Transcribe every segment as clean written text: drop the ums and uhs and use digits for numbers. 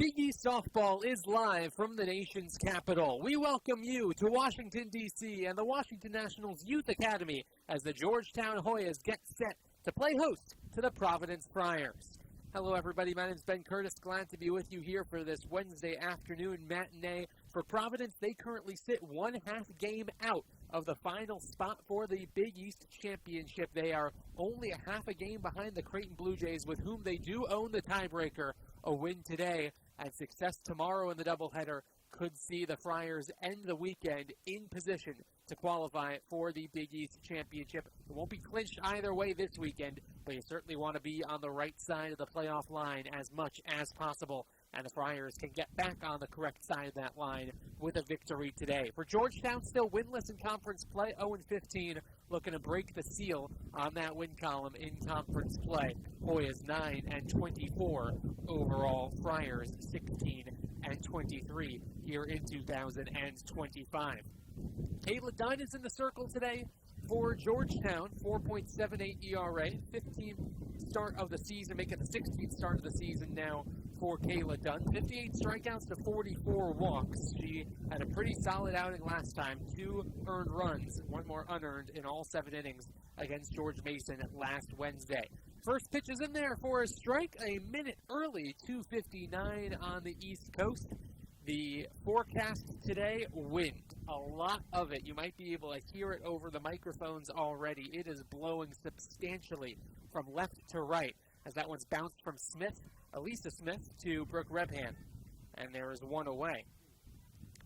Big East Softball is live from the nation's capital. We welcome you to Washington, D.C. and the Washington Nationals Youth Academy as the Georgetown Hoyas get set to play host to the Providence Friars. Hello, everybody. My name is Ben Curtis. Glad to be with you here for this Wednesday afternoon matinee. For Providence, they currently sit one half game out of the final spot for the Big East Championship. They are only a half a game behind the Creighton Blue Jays, with whom they do own the tiebreaker. A win today and success tomorrow in the doubleheader could see the Friars end the weekend in position to qualify for the Big East Championship. It won't be clinched either way this weekend, but you certainly want to be on the right side of the playoff line as much as possible, and the Friars can get back on the correct side of that line with a victory today. For Georgetown, still winless in conference play, 0-15, looking to break the seal on that win column in conference play. Hoyas 9-24 overall, Friars 16-23 here in 2025. Kayla Dunn is in the circle today for Georgetown, 4.78 ERA, 15th start of the season, making the 16th start of the season now for Kayla Dunn. 58 strikeouts to 44 walks. She had a pretty solid outing last time. 2 earned runs, 1 more unearned in all 7 innings against George Mason last Wednesday. First pitch is in there for a strike, a minute early, 2:59 on the East Coast. The forecast today, wind. A lot of it. You might be able to hear it over the microphones already. It is blowing substantially from left to right as that one's bounced from Elisa Smith, to Brooke Rebhan. And there is one away.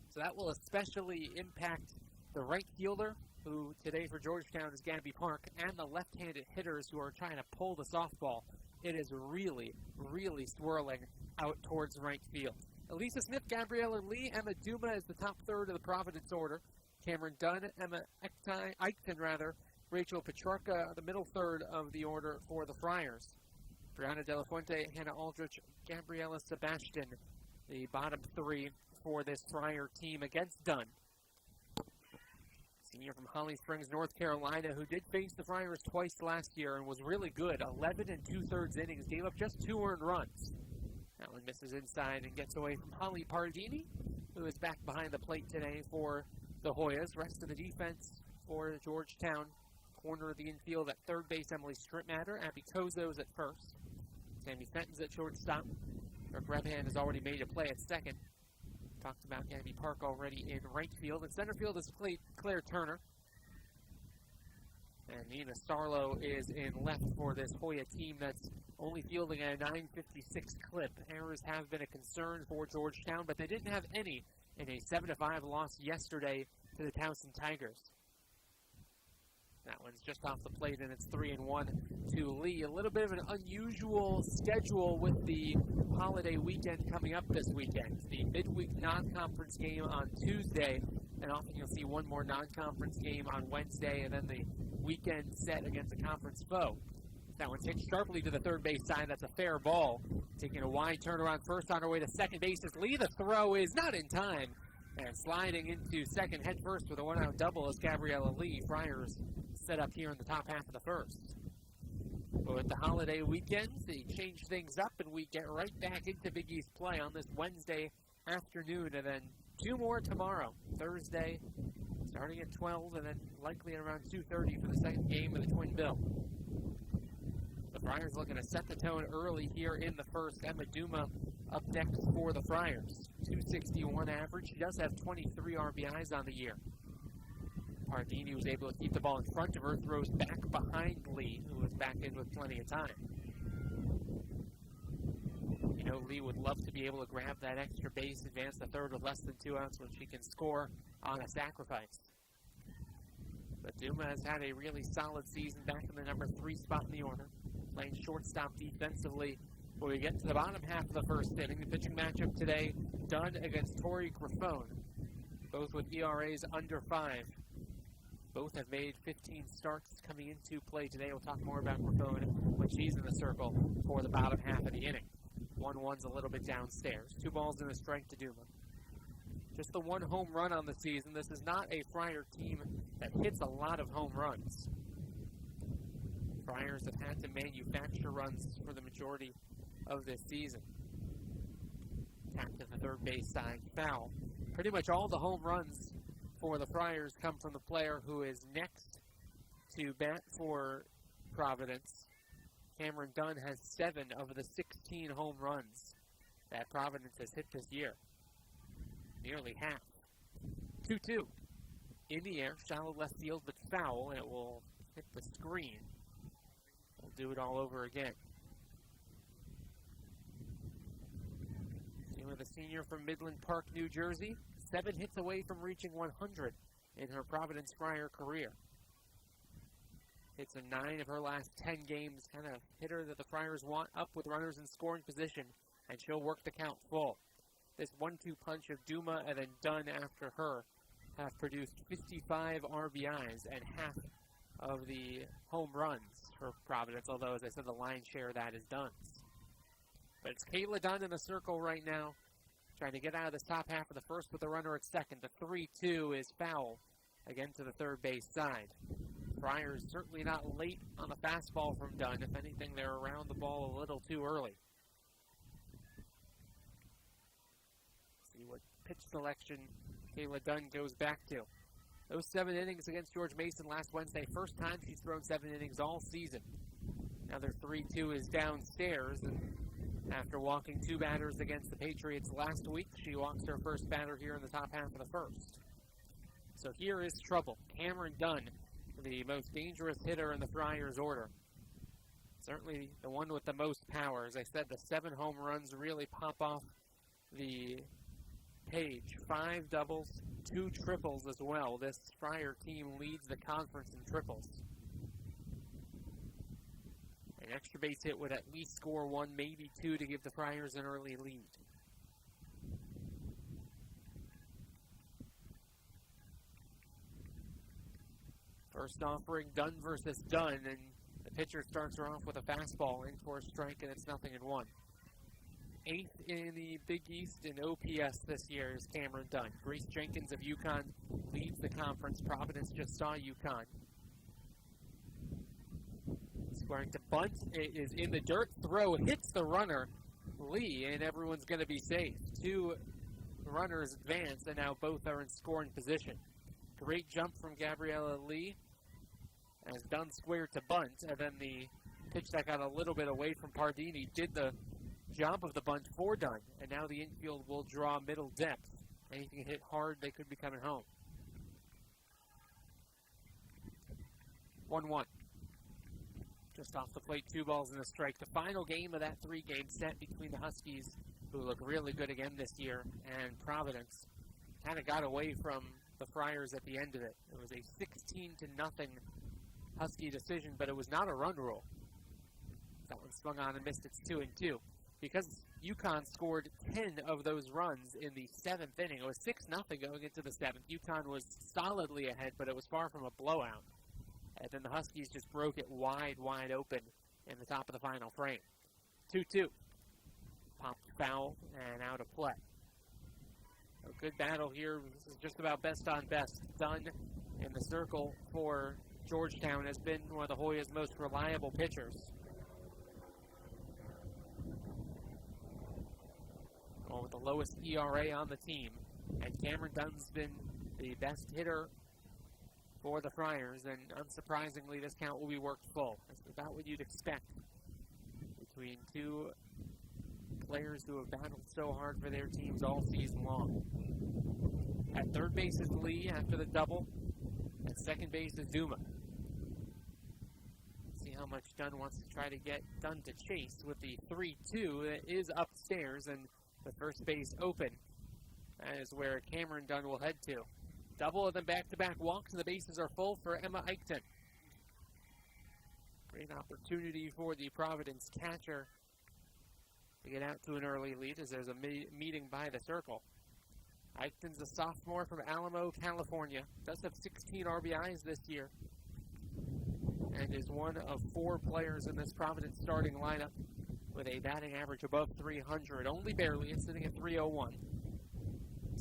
So that will especially impact the right fielder, who today for Georgetown is Gabby Park, and the left-handed hitters who are trying to pull the softball. It is really, really swirling out towards right field. Elisa Smith, Gabriella Lee, Emma Duma is the top third of the Providence order. Cameron Dunn, Emma Eichten, Rachel Petrarca, the middle third of the order for the Friars. Brianna De La Fuente, Hannah Aldrich, Gabriella Sebastian, the bottom 3 for this Friar team against Dunn. Senior from Holly Springs, North Carolina, who did face the Friars twice last year and was really good. 11 2/3 innings, gave up just 2 earned runs. That one misses inside and gets away from Holly Pardini, who is back behind the plate today for the Hoyas. Rest of the defense for Georgetown. Corner of the infield at third base, Emily Strittmatter. Abby Kozos at first. Sammy Fenton's at shortstop. Brooke Rebhan has already made a play at second. Talked about Gabby Park already in right field. In center field is Claire Turner. And Nina Starlow is in left for this Hoya team that's only fielding at a 9.56 clip. Errors have been a concern for Georgetown, but they didn't have any in a 7-5 loss yesterday to the Towson Tigers. That one's just off the plate, and it's 3-1 to Lee. A little bit of an unusual schedule with the holiday weekend coming up this weekend. The midweek non-conference game on Tuesday, and often you'll see one more non-conference game on Wednesday, and then the weekend set against a conference foe. That one's hit sharply to the third base side. That's a fair ball. Taking a wide turnaround first on her way to second base is Lee. The throw is not in time. And sliding into second head first with a one-out double is Gabriella Lee. Friars set up here in the top half of the first. But with the holiday weekends, they change things up, and we get right back into Big East play on this Wednesday afternoon, and then 2 more tomorrow. Thursday, starting at 12, and then likely at around 2:30 for the second game of the Twin Bill. The Friars looking to set the tone early here in the first. Emma Duma up next for the Friars. 261 average. She does have 23 RBIs on the year. Pardini was able to keep the ball in front of her, throws back behind Lee, who was back in with plenty of time. You know, Lee would love to be able to grab that extra base, advance the third with less than 2 outs when she can score on a sacrifice. But Duma has had a really solid season, back in the number 3 spot in the order, playing shortstop defensively. When we get to the bottom half of the first inning, the pitching matchup today, Dunn against Tori Grafone, both with ERAs under 5. Both have made 15 starts coming into play today. We'll talk more about Grafone when she's in the circle for the bottom half of the inning. 1-1's a little bit downstairs. 2 balls and a strike to Duma. Just the 1 home run on the season. This is not a Friar team that hits a lot of home runs. Friars have had to manufacture runs for the majority of this season. tapped to the third base side, foul. Pretty much all the home runs for the Friars come from the player who is next to bat for Providence. Cameron Dunn has 7 of the 16 home runs that Providence has hit this year. Nearly half. 2-2. In the air, shallow left field, but foul, and it will hit the screen. We'll do it all over again. See with a senior from Midland Park, New Jersey, 7 hits away from reaching 100 in her Providence Friar career. Hits in 9 of her last 10 games, kind of hitter that the Friars want up with runners in scoring position, and she'll work the count full. This 1-2 punch of Duma and then Dunn after her have produced 55 RBIs and half of the home runs for Providence, although, as I said, the lion's share of that is Dunn's. But it's Kayla Dunn in the circle right now, trying to get out of this top half of the first with the runner at second. The 3-2 is foul, again to the third base side. Friars certainly not late on the fastball from Dunn. If anything, they're around the ball a little too early. See what pitch selection Kayla Dunn goes back to. Those 7 innings against George Mason last Wednesday, first time she's thrown 7 innings all season. Now their 3-2 is downstairs, and after walking 2 batters against the Patriots last week, she walks her first batter here in the top half of the first. So here is trouble. Cameron Dunn, the most dangerous hitter in the Friars order. Certainly the one with the most power. As I said, the 7 home runs really pop off the page. 5 doubles, 2 triples as well. This Friar team leads the conference in triples. An extra base hit would at least score 1, maybe 2 to give the Friars an early lead. First offering, Dunn versus Dunn, and the pitcher starts her off with a fastball in for a strike, and it's 0-1. 8th in the Big East in OPS this year is Cameron Dunn. Grace Jenkins of UConn leads the conference. Providence just saw UConn. Squaring to bunt. It is in the dirt. Throw hits the runner, Lee, and everyone's going to be safe. 2 runners advance, and now both are in scoring position. Great jump from Gabriella Lee as Dunn squared to bunt, and then the pitch that got a little bit away from Pardini did the job of the bunt for Dunn, and now the infield will draw middle depth. Anything hit hard, they could be coming home. 1-1. Just off the plate, 2 balls and a strike. The final game of that 3-game set between the Huskies, who look really good again this year, and Providence, kind of got away from the Friars at the end of it. It was a 16-0 Husky decision, but it was not a run rule. That one swung on and missed. It's 2-2. Because UConn scored 10 of those runs in the 7th inning. It was 6-0 going into the 7th. UConn was solidly ahead, but it was far from a blowout. And then the Huskies just broke it wide open in the top of the final frame. 2-2. Popped foul and out of play. A good battle here. This is just about best on best. Dunn in the circle for Georgetown has been one of the Hoyas' most reliable pitchers. Well, with the lowest ERA on the team. And Cameron Dunn's been the best hitter for the Friars, and unsurprisingly, this count will be worked full. That's about what you'd expect between 2 players who have battled so hard for their teams all season long. At third base is Lee after the double. At second base is Duma. See how much Dunn wants to try to get Dunn to chase with the 3-2 that is upstairs and the first base open. That is where Cameron Dunn will head to. Double and then back-to-back walks, and the bases are full for Emma Eichten. Great opportunity for the Providence catcher to get out to an early lead as there's a meeting by the circle. Eichten's a sophomore from Alamo, California. Does have 16 RBIs this year and is one of 4 players in this Providence starting lineup with a batting average above 300. Only barely. It's sitting at 301.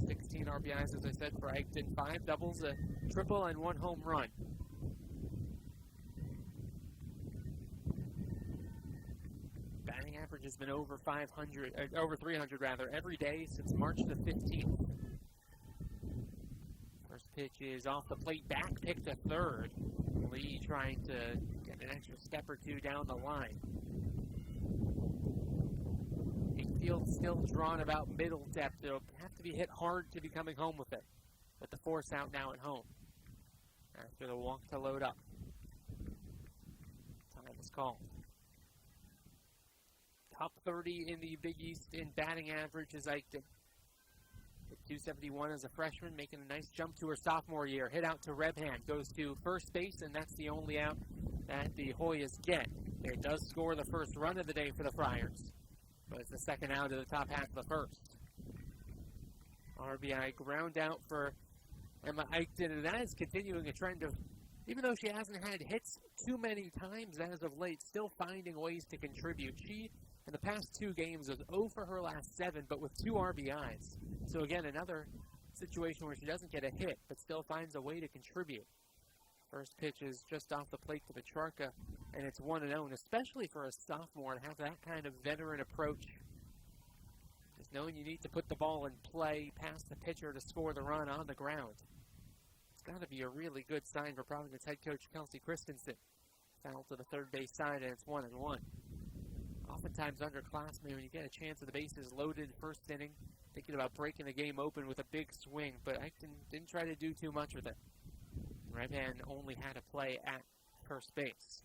16 RBIs, as I said, for Eichten. 5 doubles, a triple, and 1 home run. Batting average average has been over 500, over 300 rather, every day since March the 15th. First pitch is off the plate, back pick to third. Lee trying to get an extra step or two down the line. Field still drawn about middle depth. It'll have to be hit hard to be coming home with it. With the force out now at home. After the walk to load up. Time is called. Top 30 in the Big East in batting average is Eichton. Hit 271 as a freshman, making a nice jump to her sophomore year. Hit out to Rebhand. Goes to first base, and that's the only out that the Hoyas get. It does score the first run of the day for the Friars. But it's the second out of the top half of the first. RBI ground out for Emma Eichton, and that is continuing a trend of, even though she hasn't had hits too many times as of late, still finding ways to contribute. She, in the past 2 games, was 0 for her last 7, but with 2 RBIs. So again, another situation where she doesn't get a hit, but still finds a way to contribute. First pitch is just off the plate to Petrarca, and it's 1-0, especially for a sophomore to have that kind of veteran approach. Just knowing you need to put the ball in play past the pitcher to score the run on the ground. It's got to be a really good sign for Providence head coach Kelsey Christensen. Foul to the third base side, and it's 1-1. Oftentimes underclassmen, when you get a chance of the bases loaded first inning, thinking about breaking the game open with a big swing, but I didn't try to do too much with it. Redman only had a play at first base.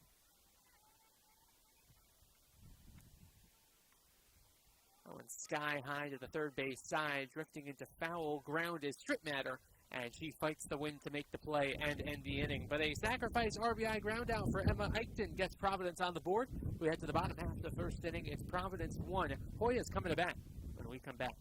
Oh, and sky high to the third base side, drifting into foul ground is Strittmatter, and she fights the wind to make the play and end the inning. But a sacrifice RBI ground out for Emma Eichton gets Providence on the board. We head to the bottom half of the first inning. It's Providence 1. Hoya's coming to bat when we come back.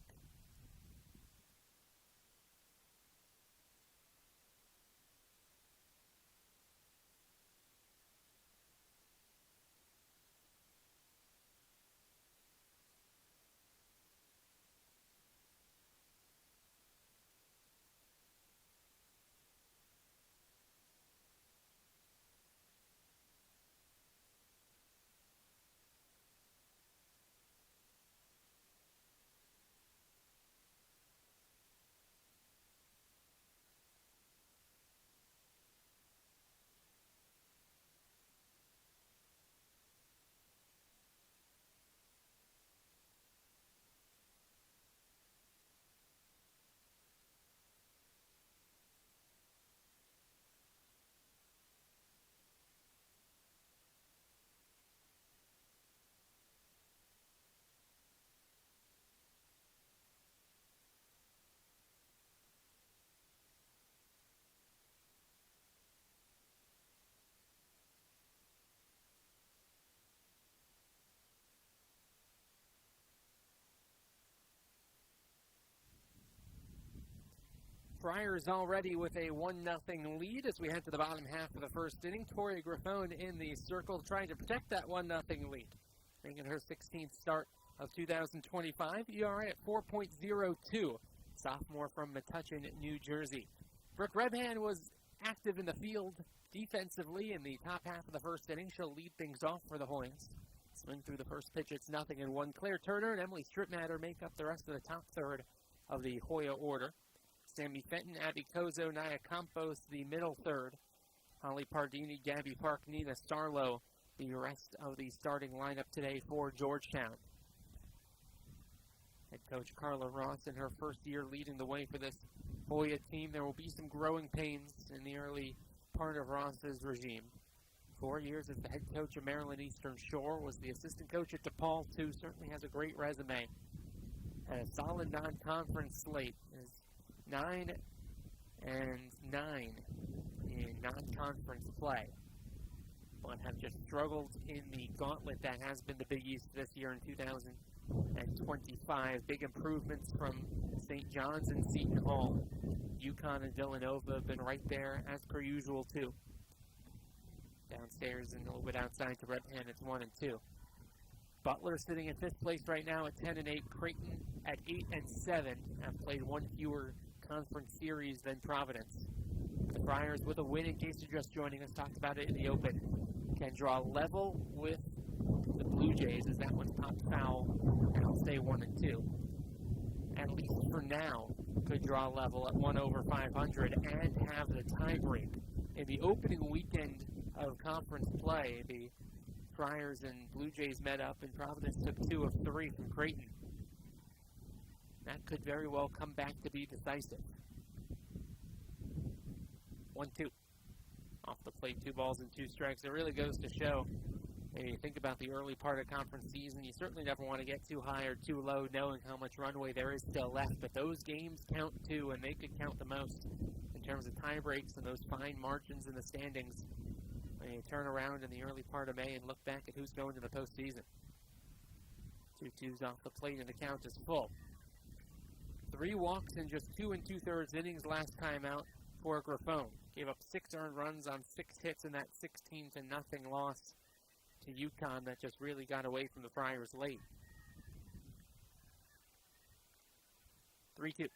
Friars already with a 1-0 lead as we head to the bottom half of the first inning. Tori Griffone in the circle trying to protect that 1-0 lead. Making her 16th start of 2025. ERA at 4.02. Sophomore from Metuchen, New Jersey. Brooke Rebhand was active in the field defensively in the top half of the first inning. She'll lead things off for the Hoyas. Swing through the first pitch, it's 0-1. Claire Turner and Emily Strittmatter make up the rest of the top third of the Hoya order. Sammy Fenton, Abby Kozo, Naya Campos, the middle third. Holly Pardini, Gabby Park, Nina Starlow, the rest of the starting lineup today for Georgetown. Head coach Carla Ross in her first year leading the way for this Hoya team. There will be some growing pains in the early part of Ross's regime. 4 years as the head coach of Maryland Eastern Shore, was the assistant coach at DePaul too. Certainly has a great resume. And a solid non-conference slate is 9-9 in non-conference play, but have just struggled in the gauntlet that has been the Big East this year in 2025. Big improvements from St. John's and Seton Hall. UConn and Villanova have been right there as per usual too. Downstairs and a little bit outside to Rebhand, it's 1-2. Butler sitting in 5th place right now at 10-8. Creighton at 8-7 have played one fewer conference series than Providence. The Friars with a win, in case you're just joining us, talked about it in the open, can draw level with the Blue Jays as that one's popped foul, and it'll stay 1-2. At least for now, could draw level at 1 over 500 and have the tiebreak. In the opening weekend of conference play, the Friars and Blue Jays met up, and Providence took 2 of 3 from Creighton. That could very well come back to be decisive. 1-2. Off the plate, 2 balls and 2 strikes. It really goes to show, when you think about the early part of conference season, you certainly never want to get too high or too low, knowing how much runway there is still left. But those games count too, and they could count the most in terms of tie breaks and those fine margins in the standings when you turn around in the early part of May and look back at who's going to the postseason. 2-2s off the plate, and the count is full. 3 walks in just 2 2/3 innings last time out for Grifone. Gave up 6 earned runs on 6 hits in that 16-0 loss to UConn that just really got away from the Friars late. 3-2.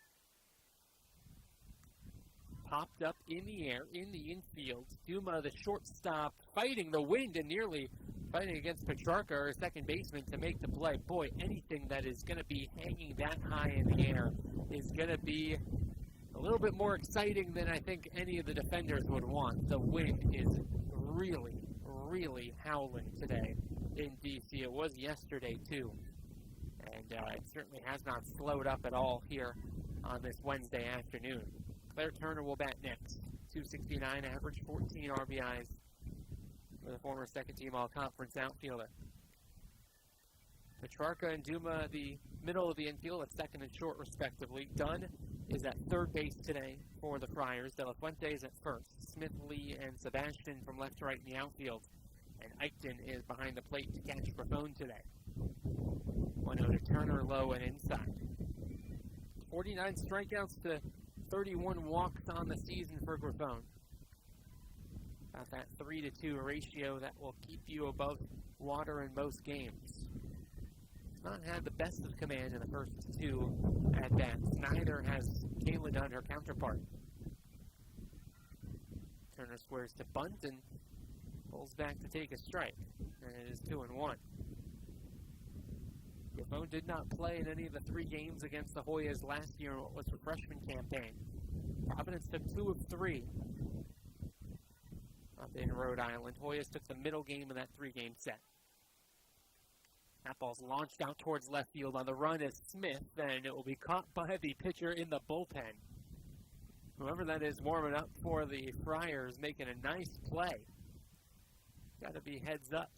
Popped up in the air, in the infield. Duma, the shortstop, fighting the wind and nearly fighting against Petrarca, our second baseman, to make the play. Boy, anything that is going to be hanging that high in the air is going to be a little bit more exciting than I think any of the defenders would want. The wind is really howling today in D.C. It was yesterday, too. And it certainly has not slowed up at all here on this Wednesday afternoon. Claire Turner will bat next. 269 average, 14 RBIs for the former second-team all-conference outfielder. Petrarca and Duma, the middle of the infield, at second and short, respectively. Dunn is at third base today for the Friars. De La Fuente is at first. Smith, Lee, and Sebastian from left to right in the outfield. And Eichten is behind the plate to catch Grifone today. 1-0 to Turner, low and inside. 49 strikeouts to 31 walks on the season for Grifone. About that 3-2 ratio that will keep you above water in most games. It's not had the best of command in the first 2 at-bats. Neither has Kayla Dunn, her counterpart. Turner squares to bunt and pulls back to take a strike. And it is 2-1. Grifone did not play in any of the 3 games against the Hoyas last year in what was the freshman campaign. Providence took 2 of 3 up in Rhode Island. Hoyas took the middle game of that 3-game set. That ball's launched out towards left field. On the run is Smith, and it will be caught by the pitcher in the bullpen. Whoever that is warming up for the Friars, making a nice play. Got to be heads up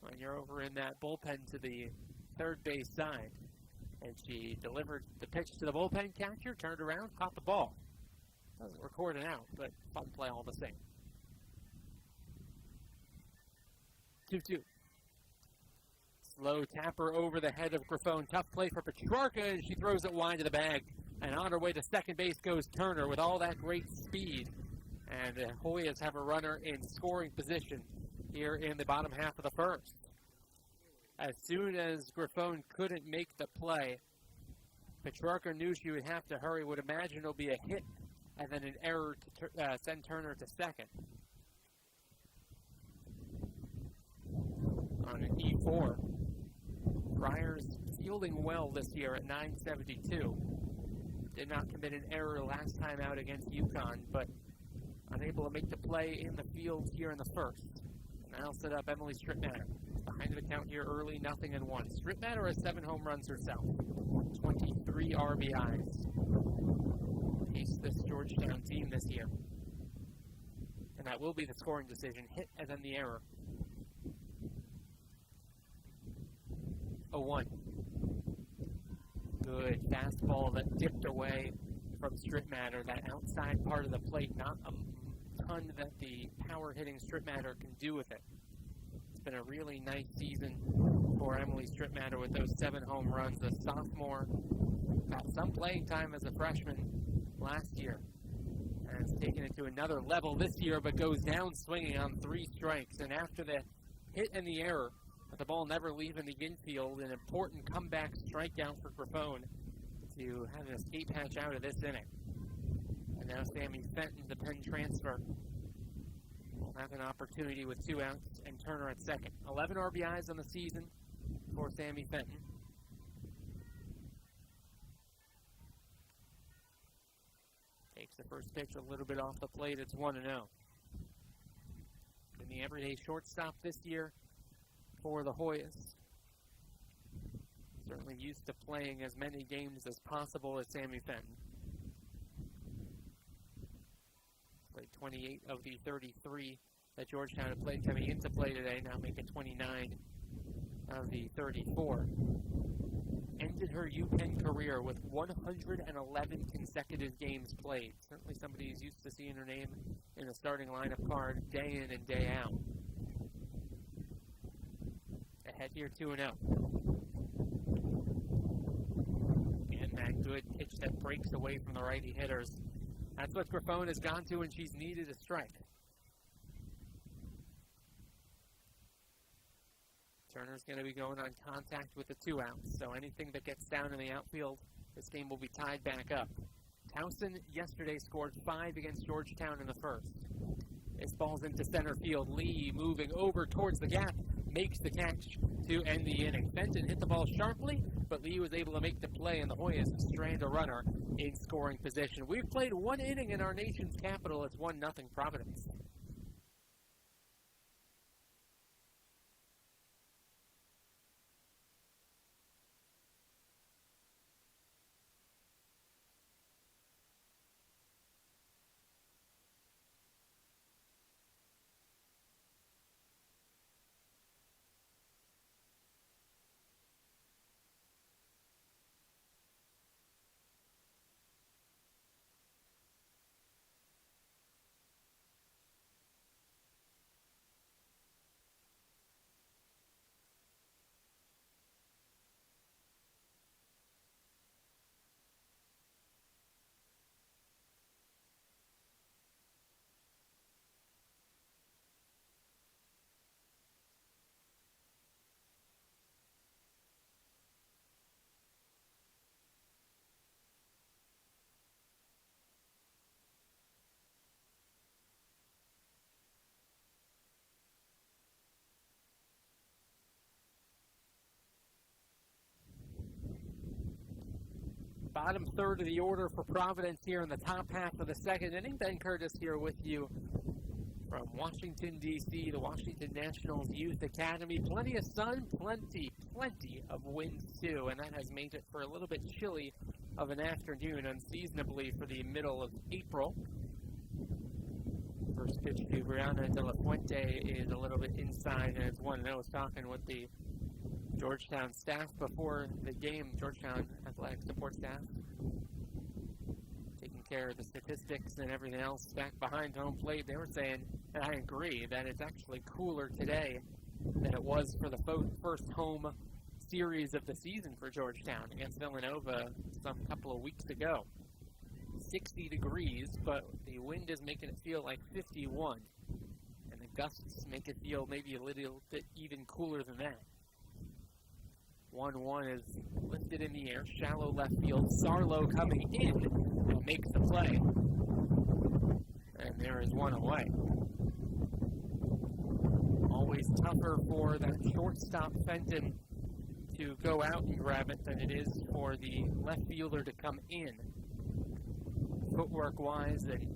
when you're over in that bullpen to the third base side. And she delivered the pitch to the bullpen catcher, turned around, caught the ball. Doesn't record it out, but fun play all the same. 2-2. Slow tapper over the head of Grifone. Tough play for Petrarca, and she throws it wide to the bag. And on her way to second base goes Turner with all that great speed. And the Hoyas have a runner in scoring position here in the bottom half of the first. As soon as Grifone couldn't make the play, Petrarca knew she would have to hurry. Would imagine it'll be a hit and then an error to send Turner to second. On an E4. Friars fielding well this year at .972. Did not commit an error last time out against UConn, but unable to make the play in the field here in the first. Now set up Emily Strittmatter. Behind the count here early, 0-1. Strittmatter has 7 home runs herself. 23 RBIs. Paced this Georgetown team this year. And that will be the scoring decision. Hit and then the error. 0-1. Good fastball that dipped away from Strittmatter. That outside part of the plate, not a ton that the power hitting Strittmatter can do with it. It's been a really nice season for Emily Strittmatter with those 7 home runs. A sophomore, got some playing time as a freshman last year. And has taken it to another level this year, but goes down swinging on 3 strikes. And after the hit and the error, with the ball never leaving the infield, an important comeback strikeout for Grifone to have an escape hatch out of this inning. And now Sammy Fenton, the Penn transfer, will have an opportunity with 2 outs and Turner at second. 11 RBIs on the season, for Sammy Fenton. Takes the first pitch a little bit off the plate. It's 1-0. And the everyday shortstop this year for the Hoyas. Certainly used to playing as many games as possible as Sammy Fenton. Played 28 of the 33 that Georgetown had played coming into play today, now making 29 of the 34. Ended her UPenn career with 111 consecutive games played. Certainly somebody who's used to seeing her name in the starting lineup card day in and day out. Ahead here 2-0. And that good pitch that breaks away from the righty hitters. That's what Grifone has gone to, and she's needed a strike. Turner's going to be going on contact with the 2 outs, so anything that gets down in the outfield, this game will be tied back up. Towson yesterday scored 5 against Georgetown in the first. This ball's into center field. Lee moving over towards the gap, makes the catch to end the inning. Fenton hit the ball sharply, but Lee was able to make the play, and the Hoyas strand a runner in scoring position. We've played 1 inning in our nation's capital. It's 1-0 Providence. Bottom third of the order for Providence here in the top half of the second inning. Ben Curtis here with you from Washington, D.C., the Washington Nationals Youth Academy. Plenty of sun, plenty of wind, too, and that has made it for a little bit chilly of an afternoon, unseasonably for the middle of April. First pitch to Brianna De La Fuente is a little bit inside, and it's 1-0. I was talking with the Georgetown staff before the game, Georgetown athletic support staff, taking care of the statistics and everything else back behind home plate. They were saying, and I agree, that it's actually cooler today than it was for the first home series of the season for Georgetown against Villanova some couple of weeks ago. 60 degrees, but the wind is making it feel like 51, and the gusts make it feel maybe a little bit even cooler than that. 1-1 is lifted in the air, shallow left field. Sarlo coming in and makes the play. And there is one away. Always tougher for that shortstop Fenton to go out and grab it than it is for the left fielder to come in. Footwork-wise and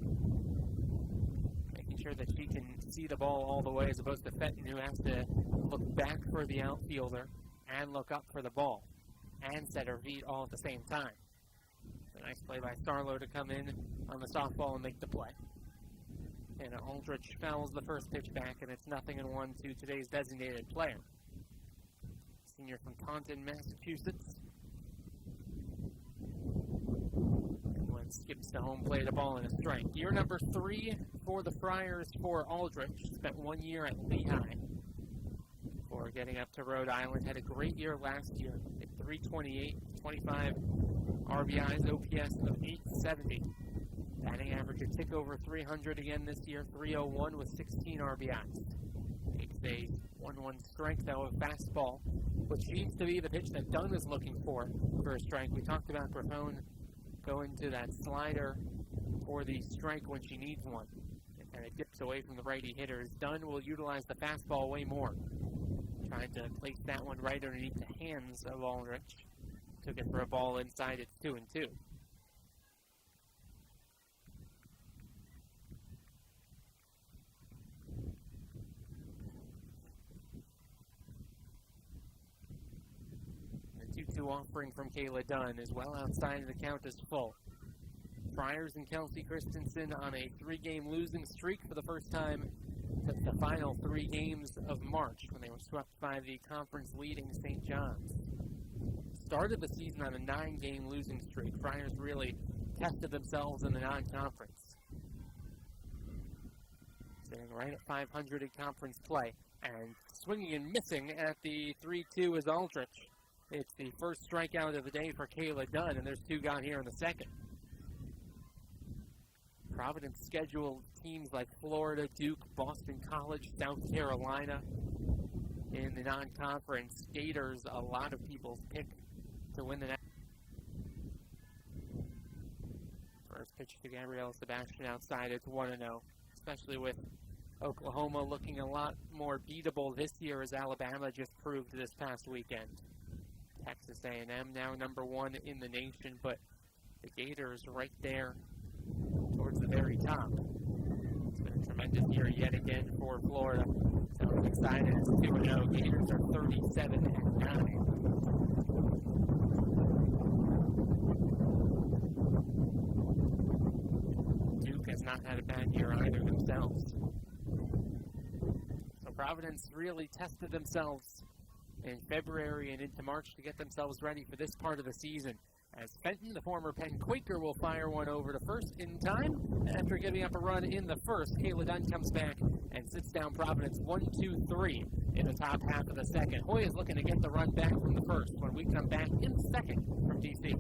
making sure that she can see the ball all the way as opposed to Fenton, who has to look back for the outfielder and look up for the ball, and set her feet all at the same time. A nice play by Sarlo to come in on the softball and make the play. And Aldrich fouls the first pitch back, and it's 0-1 to today's designated player. Senior from Taunton, Massachusetts. And when skips to home plate, a ball and a strike. Year number 3 for the Friars for Aldrich. Spent 1 year at Lehigh before getting up to Rhode Island. Had a great year last year at 328, 25 RBIs, OPS of 870. Batting average a tick over 300 again this year, 301 with 16 RBIs. Takes a 1-1 strike, though, of fastball, which seems to be the pitch that Dunn is looking for a strike. We talked about Grifone going to that slider for the strike when she needs one. And it dips away from the righty hitters. Dunn will utilize the fastball way more. Tried to place that one right underneath the hands of Aldrich. Took it for a ball inside. It's 2-2. The 2-2 offering from Kayla Dunn is well outside of the count is full. Friars and Kelsey Christensen on a 3-game losing streak for the first time since the final 3 games of March when they were swept by the conference-leading St. John's. Started the season on a 9-game losing streak. Friars really tested themselves in the non-conference. Sitting right at 500 in conference play. And swinging and missing at the 3-2 is Aldrich. It's the first strikeout of the day for Kayla Dunn, and there's 2 gone here in the second. Providence scheduled teams like Florida, Duke, Boston College, South Carolina in the non-conference. Gators, a lot of people's pick to win the next. First pitch to Gabrielle Sebastian outside. It's 1-0, especially with Oklahoma looking a lot more beatable this year as Alabama just proved this past weekend. Texas A&M now number 1 in the nation, but the Gators right there towards the very top. It's been a tremendous year yet again for Florida. So I'm excited. It's 2-0. Gators are 37-9. Duke has not had a bad year either themselves. So Providence really tested themselves in February and into March to get themselves ready for this part of the season. As Fenton, the former Penn Quaker, will fire one over to first in time. After giving up a run in the first, Kayla Dunn comes back and sits down Providence 1-2-3 in the top half of the second. Hoy is looking to get the run back from the first when we come back in second from DC.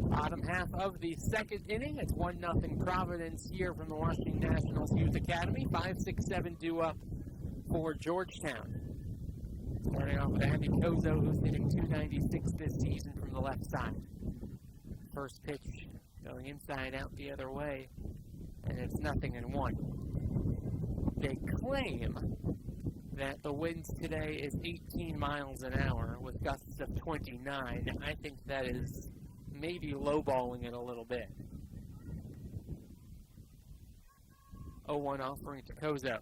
Bottom half of the second inning. It's 1-0 Providence here from the Washington Nationals Youth Academy. 5-6-7 due up for Georgetown. Starting off with Abby Kozo, who's hitting .296 this season from the left side. First pitch going inside out the other way, and it's 0-1. They claim that the winds today is 18 miles an hour with gusts of 29. I think that is maybe lowballing it a little bit. 0-1 offering to Kozo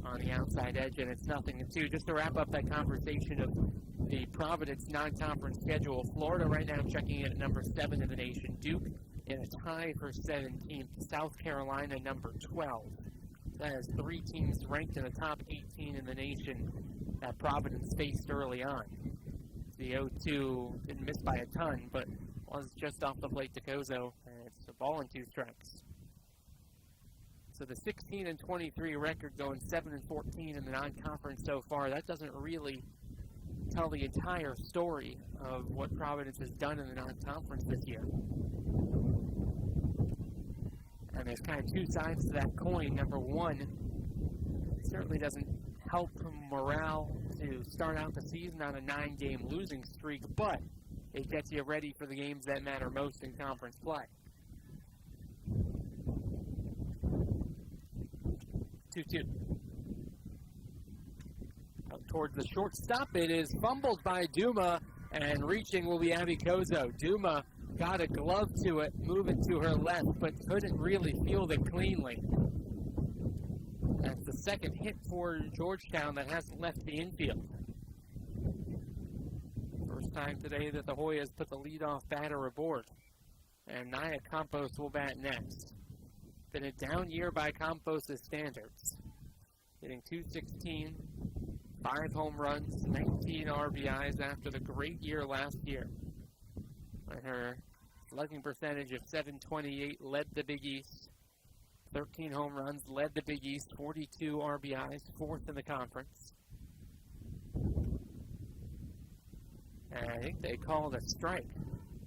on the outside edge, and it's 0-2. Just to wrap up that conversation of the Providence non-conference schedule, Florida right now checking in at number 7 in the nation. Duke in a tie for 17th. South Carolina number 12. That has 3 teams ranked in the top 18 in the nation that Providence faced early on. The 0-2 didn't miss by a ton, but was just off the plate to Kozo, and it's a ball and 2 strikes. So the 16-23 record going 7-14 in the non-conference so far, that doesn't really tell the entire story of what Providence has done in the non-conference this year. And there's kind of 2 sides to that coin. Number one, it certainly doesn't help morale to start out the season on a 9-game losing streak, but it gets you ready for the games that matter most in conference play. 2-2. Out towards the shortstop, it is fumbled by Duma, And reaching will be Abby Kozo. Duma got a glove to it, moving to her left, but couldn't really field it cleanly. That's the second hit for Georgetown that hasn't left the infield. First time today that the Hoyas put the leadoff batter aboard. And Nia Campos will bat next. Been a down year by Campos' standards. Hitting .216, 5 home runs, 19 RBIs after the great year last year. And her slugging percentage of .728 led the Big East. 13 home runs, led the Big East, 42 RBIs, 4th in the conference. And I think they called a strike.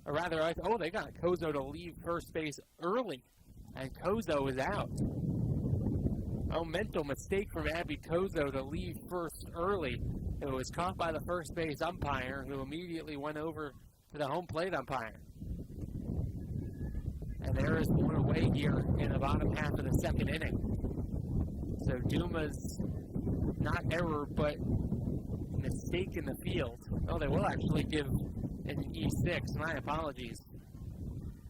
Or rather, they got Kozo to leave first base early, and Kozo is out. Oh, mental mistake from Abby Kozo to leave first early. It was caught by the first base umpire, who immediately went over to the home plate umpire. And there is one away here in the bottom half of the second inning. So Duma's not error, but mistake in the field. Oh, they will actually give an E6. My apologies.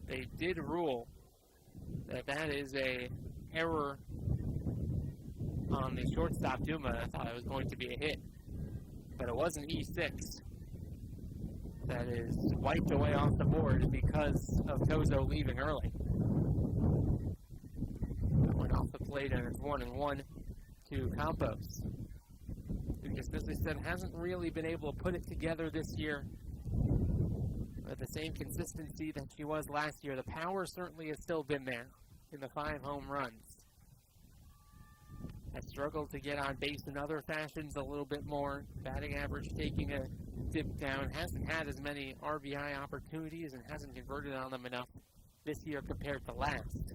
They did rule that is a error on the shortstop Duma. I thought it was going to be a hit, but it was an E6. That is wiped away off the board because of Kozo leaving early. That went off the plate, and it's 1-1 to Campos, who just, as I said, hasn't really been able to put it together this year with the same consistency that she was last year. The power certainly has still been there in the 5 home runs. Has struggled to get on base in other fashions a little bit more. Batting average taking a dip down. Hasn't had as many RBI opportunities and hasn't converted on them enough this year compared to last.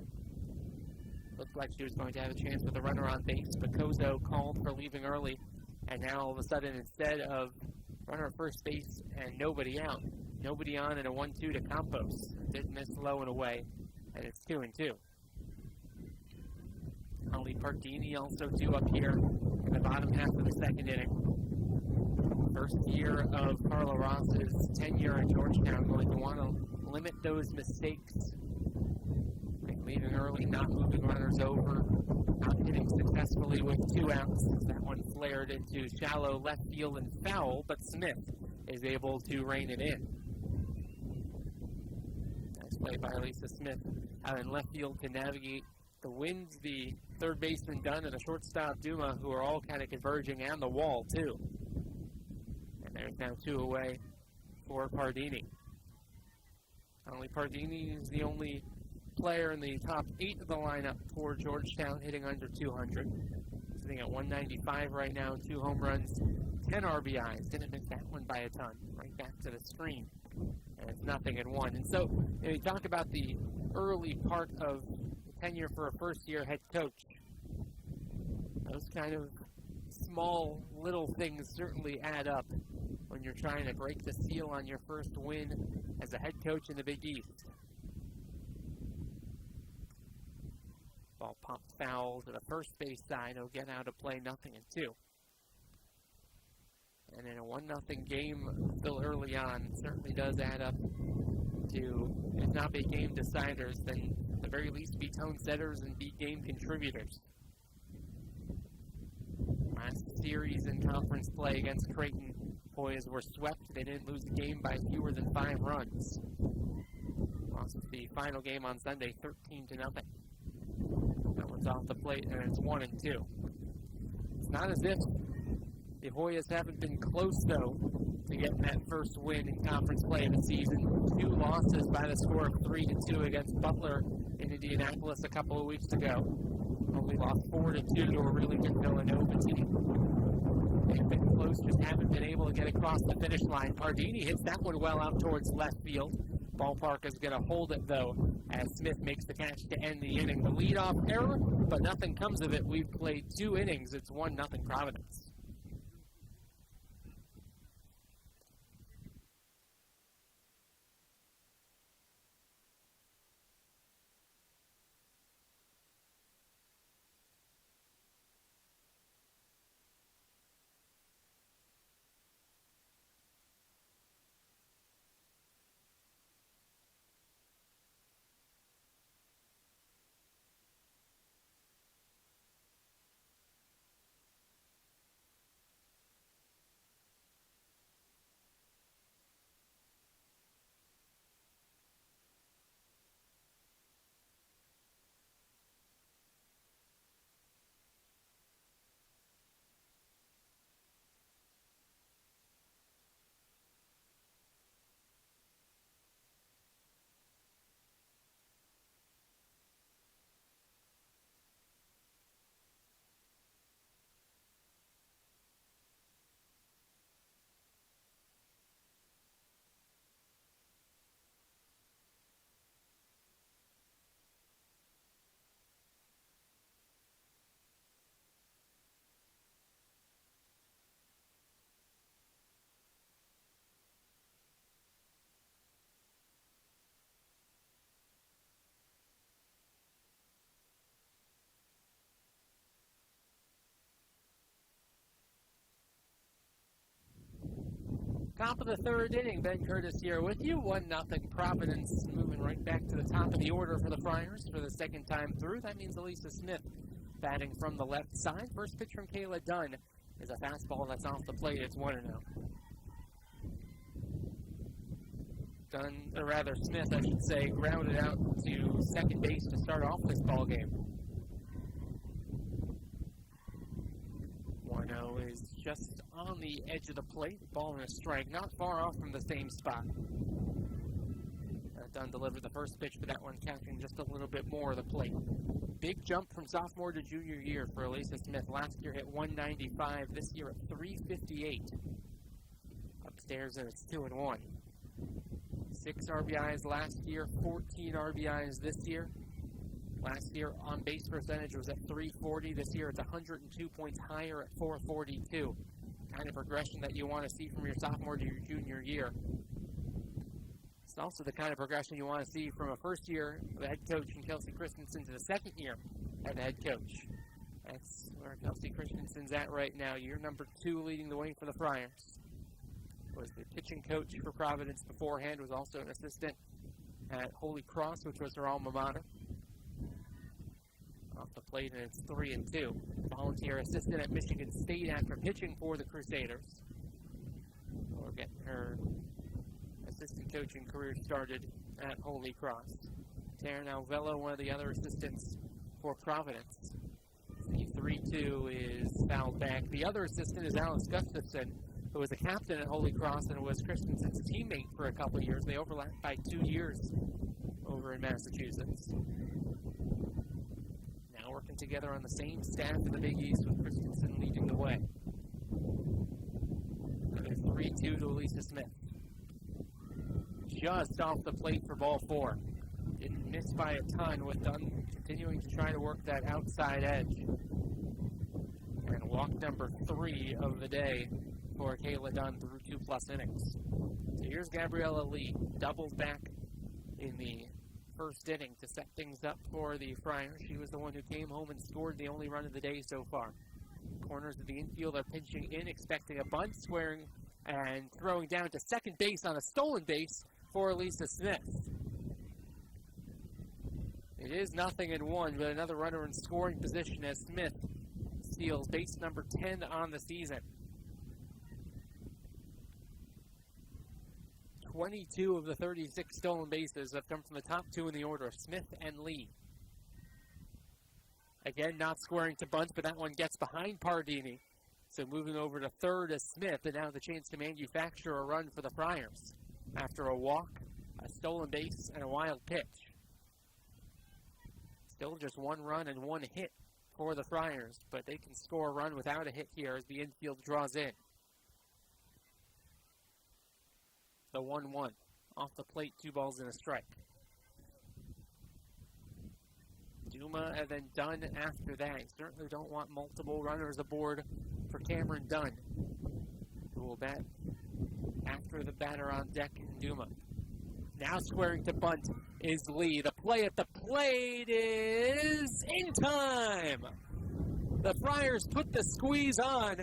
Looked like she was going to have a chance with a runner on base, but Kozo called for leaving early. And now all of a sudden, instead of runner at first base and nobody out, nobody on, and a 1-2 to Campos. Did miss low and away, and it's 2-2. Ali Pardini also due up here in the bottom half of the second inning. First year of Carla Ross's tenure at Georgetown, going to want to limit those mistakes. Leaving early, not moving runners over, not hitting successfully with 2 outs. That one flared into shallow left field and foul, but Smith is able to rein it in. Nice play by Lisa Smith out in left field to navigate the winds, the third baseman Dunn, and the shortstop Duma, who are all kind of converging, and the wall too. And there's now 2 away for Pardini. Only Pardini is the only player in the top 8 of the lineup for Georgetown, hitting under 200. Sitting at 195 right now, 2 home runs, 10 RBIs. Didn't miss that one by a ton. Right back to the screen. And it's 0-1. And so, you talk about the early part of tenure for a first-year head coach. Those kind of small little things certainly add up when you're trying to break the seal on your first win as a head coach in the Big East. Ball popped foul to the first base side. He'll get out of play 0-2. And in a 1-0 game still early on, it certainly does add up to, if not be game deciders, then at the very least be tone setters and be game contributors. Last series in conference play against Creighton, Hoyas were swept. They didn't lose the game by fewer than 5 runs. Lost the final game on Sunday, 13-0. That one's off the plate, and it's 1-2. It's not as if the Hoyas haven't been close, though, to getting that first win in conference play of the season. 2 losses by the score of 3-2 against Butler in Indianapolis a couple of weeks ago. Only lost 4-2 to a really good Villanova team. They've been close, just haven't been able to get across the finish line. Pardini hits that one well out towards left field. Ballpark is going to hold it, though, as Smith makes the catch to end the inning. The leadoff error, but nothing comes of it. We've played 2 innings. It's 1-0 Providence. Top of the third inning, Ben Curtis here with you. 1-0 Providence, moving right back to the top of the order for the Friars for the second time through. That means Elisa Smith batting from the left side. First pitch from Kayla Dunn is a fastball that's off the plate. It's 1-0. Dunn, or rather Smith, I should say, grounded out to second base to start off this ball game. 1-0 is just on the edge of the plate. Ball and a strike, not far off from the same spot. Dunn delivered the first pitch, but that one catching just a little bit more of the plate. Big jump from sophomore to junior year for Elisa Smith. Last year hit 195, this year at 358. Upstairs, and it's 2-1. 6 RBIs last year, 14 RBIs this year. Last year, on-base percentage was at 340. This year, it's 102 points higher at 442. Kind of progression that you want to see from your sophomore to your junior year. It's also the kind of progression you want to see from a first year of the head coach and Kelsey Christensen to the second year as the head coach. That's where Kelsey Christensen's at right now. Year number 2 leading the way for the Friars. Was the pitching coach for Providence beforehand, was also an assistant at Holy Cross, which was her alma mater. Off the plate, and it's 3-2. Volunteer assistant at Michigan State after pitching for the Crusaders. Or getting her assistant coaching career started at Holy Cross. Taryn Alvello, one of the other assistants for Providence. The 3-2 is fouled back. The other assistant is Alice Gustafson, who was a captain at Holy Cross and was Christensen's teammate for a couple of years. They overlapped by 2 years over in Massachusetts. Now working together on the same staff in the Big East with Christensen leading the way. Another 3-2 to Elisa Smith. Just off the plate for ball 4. Didn't miss by a ton, with Dunn continuing to try to work that outside edge. And walk number 3 of the day for Kayla Dunn through 2+ innings. So here's Gabriella Lee, doubles back in the first inning to set things up for the Friars. She was the one who came home and scored the only run of the day so far. Corners of the infield are pinching in, expecting a bunt, squaring and throwing down to second base on a stolen base for Elisa Smith. It is 0-1, but another runner in scoring position as Smith steals base number 10 on the season. 22 of the 36 stolen bases have come from the top 2 in the order, Smith and Lee. Again, not squaring to bunt, but that one gets behind Pardini. So moving over to third is Smith, and now the chance to manufacture a run for the Friars after a walk, a stolen base, and a wild pitch. Still just 1 run and 1 hit for the Friars, but they can score a run without a hit here as the infield draws in. The 1-1. Off the plate, 2 balls and a strike. Duma and then Dunn after that. You certainly don't want multiple runners aboard for Cameron Dunn, who will bat after the batter on deck in Duma. Now squaring to bunt is Lee. The play at the plate is in time. The Friars put the squeeze on,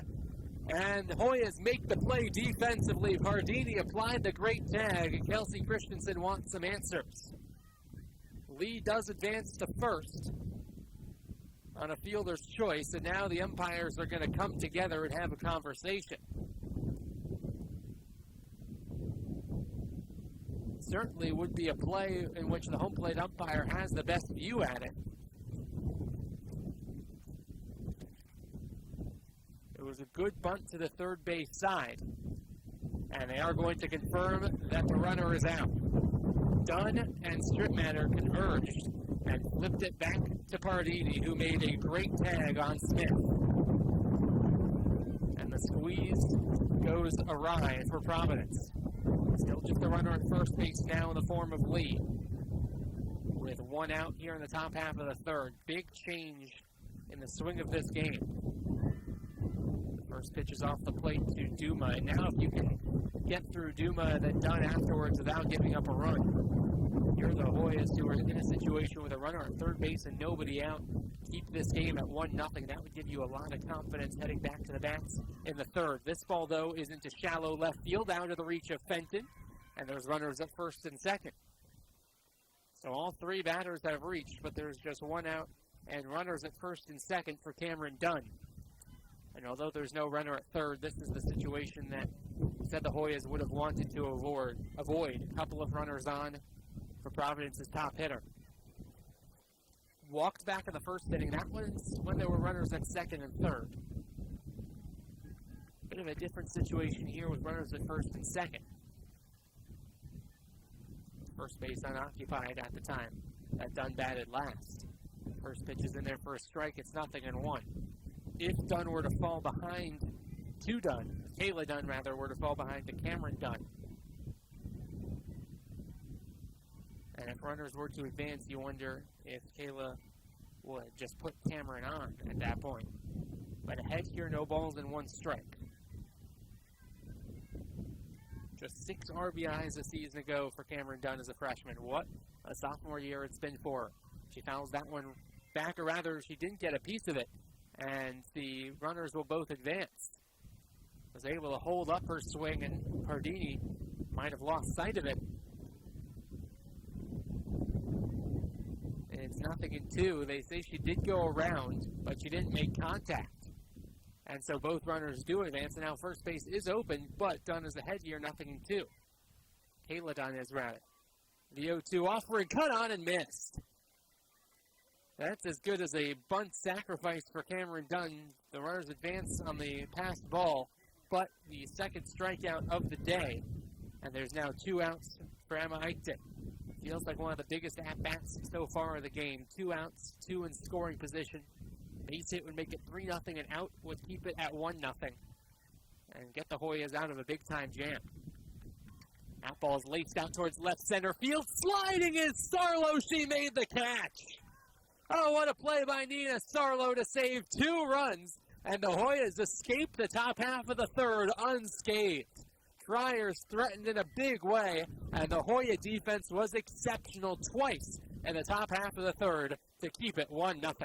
and Hoyas make the play defensively. Pardini applied the great tag, and Kelsey Christensen wants some answers. Lee does advance to first on a fielder's choice, and now the umpires are going to come together and have a conversation. Certainly would be a play in which the home plate umpire has the best view at it. It was a good bunt to the third base side, and they are going to confirm that the runner is out. Dunn and Stripmatter converged and flipped it back to Pardini, who made a great tag on Smith. And the squeeze goes awry for Providence. Still just a runner at first base now in the form of Lee, with 1 out here in the top half of the third. Big change in the swing of this game. The first pitch is off the plate to Duma, and now if you can get through Duma and then Dunn afterwards without giving up a run, you're the Hoyas who are in a situation with a runner at third base and nobody out, keep this game at 1-0. That would give you a lot of confidence heading back to the bats in the third. This ball, though, is into shallow left field, out of the reach of Fenton, and there's runners at first and second. So all three batters have reached, but there's just one out, and runners at first and second for Cameron Dunn. And although there's no runner at third, this is the situation that said the Hoyas would have wanted to avoid. A couple of runners on for Providence's top hitter. Walked back in the first inning. That was when there were runners at second and third. Bit of a different situation here with runners at first and second. First base unoccupied at the time. That Dunn batted last. First pitch is in there for a strike. It's 0-1. If Dunn were to fall behind to Dunn, Kayla Dunn rather, were to fall behind to Cameron Dunn, and if runners were to advance, you wonder if Kayla would just put Cameron on at that point. But ahead here, no balls and one strike. Just 6 RBIs a season ago for Cameron Dunn as a freshman. What a sophomore year it's been for her. She fouls that one back, or rather, she didn't get a piece of it, and the runners will both advance. Was able to hold up her swing, and Pardini might have lost sight of it. And it's 0-2. They say she did go around, but she didn't make contact. And so both runners do advance, and now first base is open, but Dunn is ahead here, 0-2. Kayla Dunn is rather. The 0-2 offering, cut on and missed. That's as good as a bunt sacrifice for Cameron Dunn. The runners advance on the passed ball, but the second strikeout of the day. And there's now 2 outs for Emma Eichten. Feels like one of the biggest at-bats so far of the game. 2 outs, 2 in scoring position. Base hit would make it 3-0, and out would keep it at 1-0. And get the Hoyas out of a big-time jam. That ball's laced out towards left center field. Sliding is Sarlo. She made the catch. Oh, what a play by Nina Sarlo to save 2 runs. And the Hoyas escape the top half of the third unscathed. Friars threatened in a big way, and the Hoya defense was exceptional twice in the top half of the third to keep it 1-0.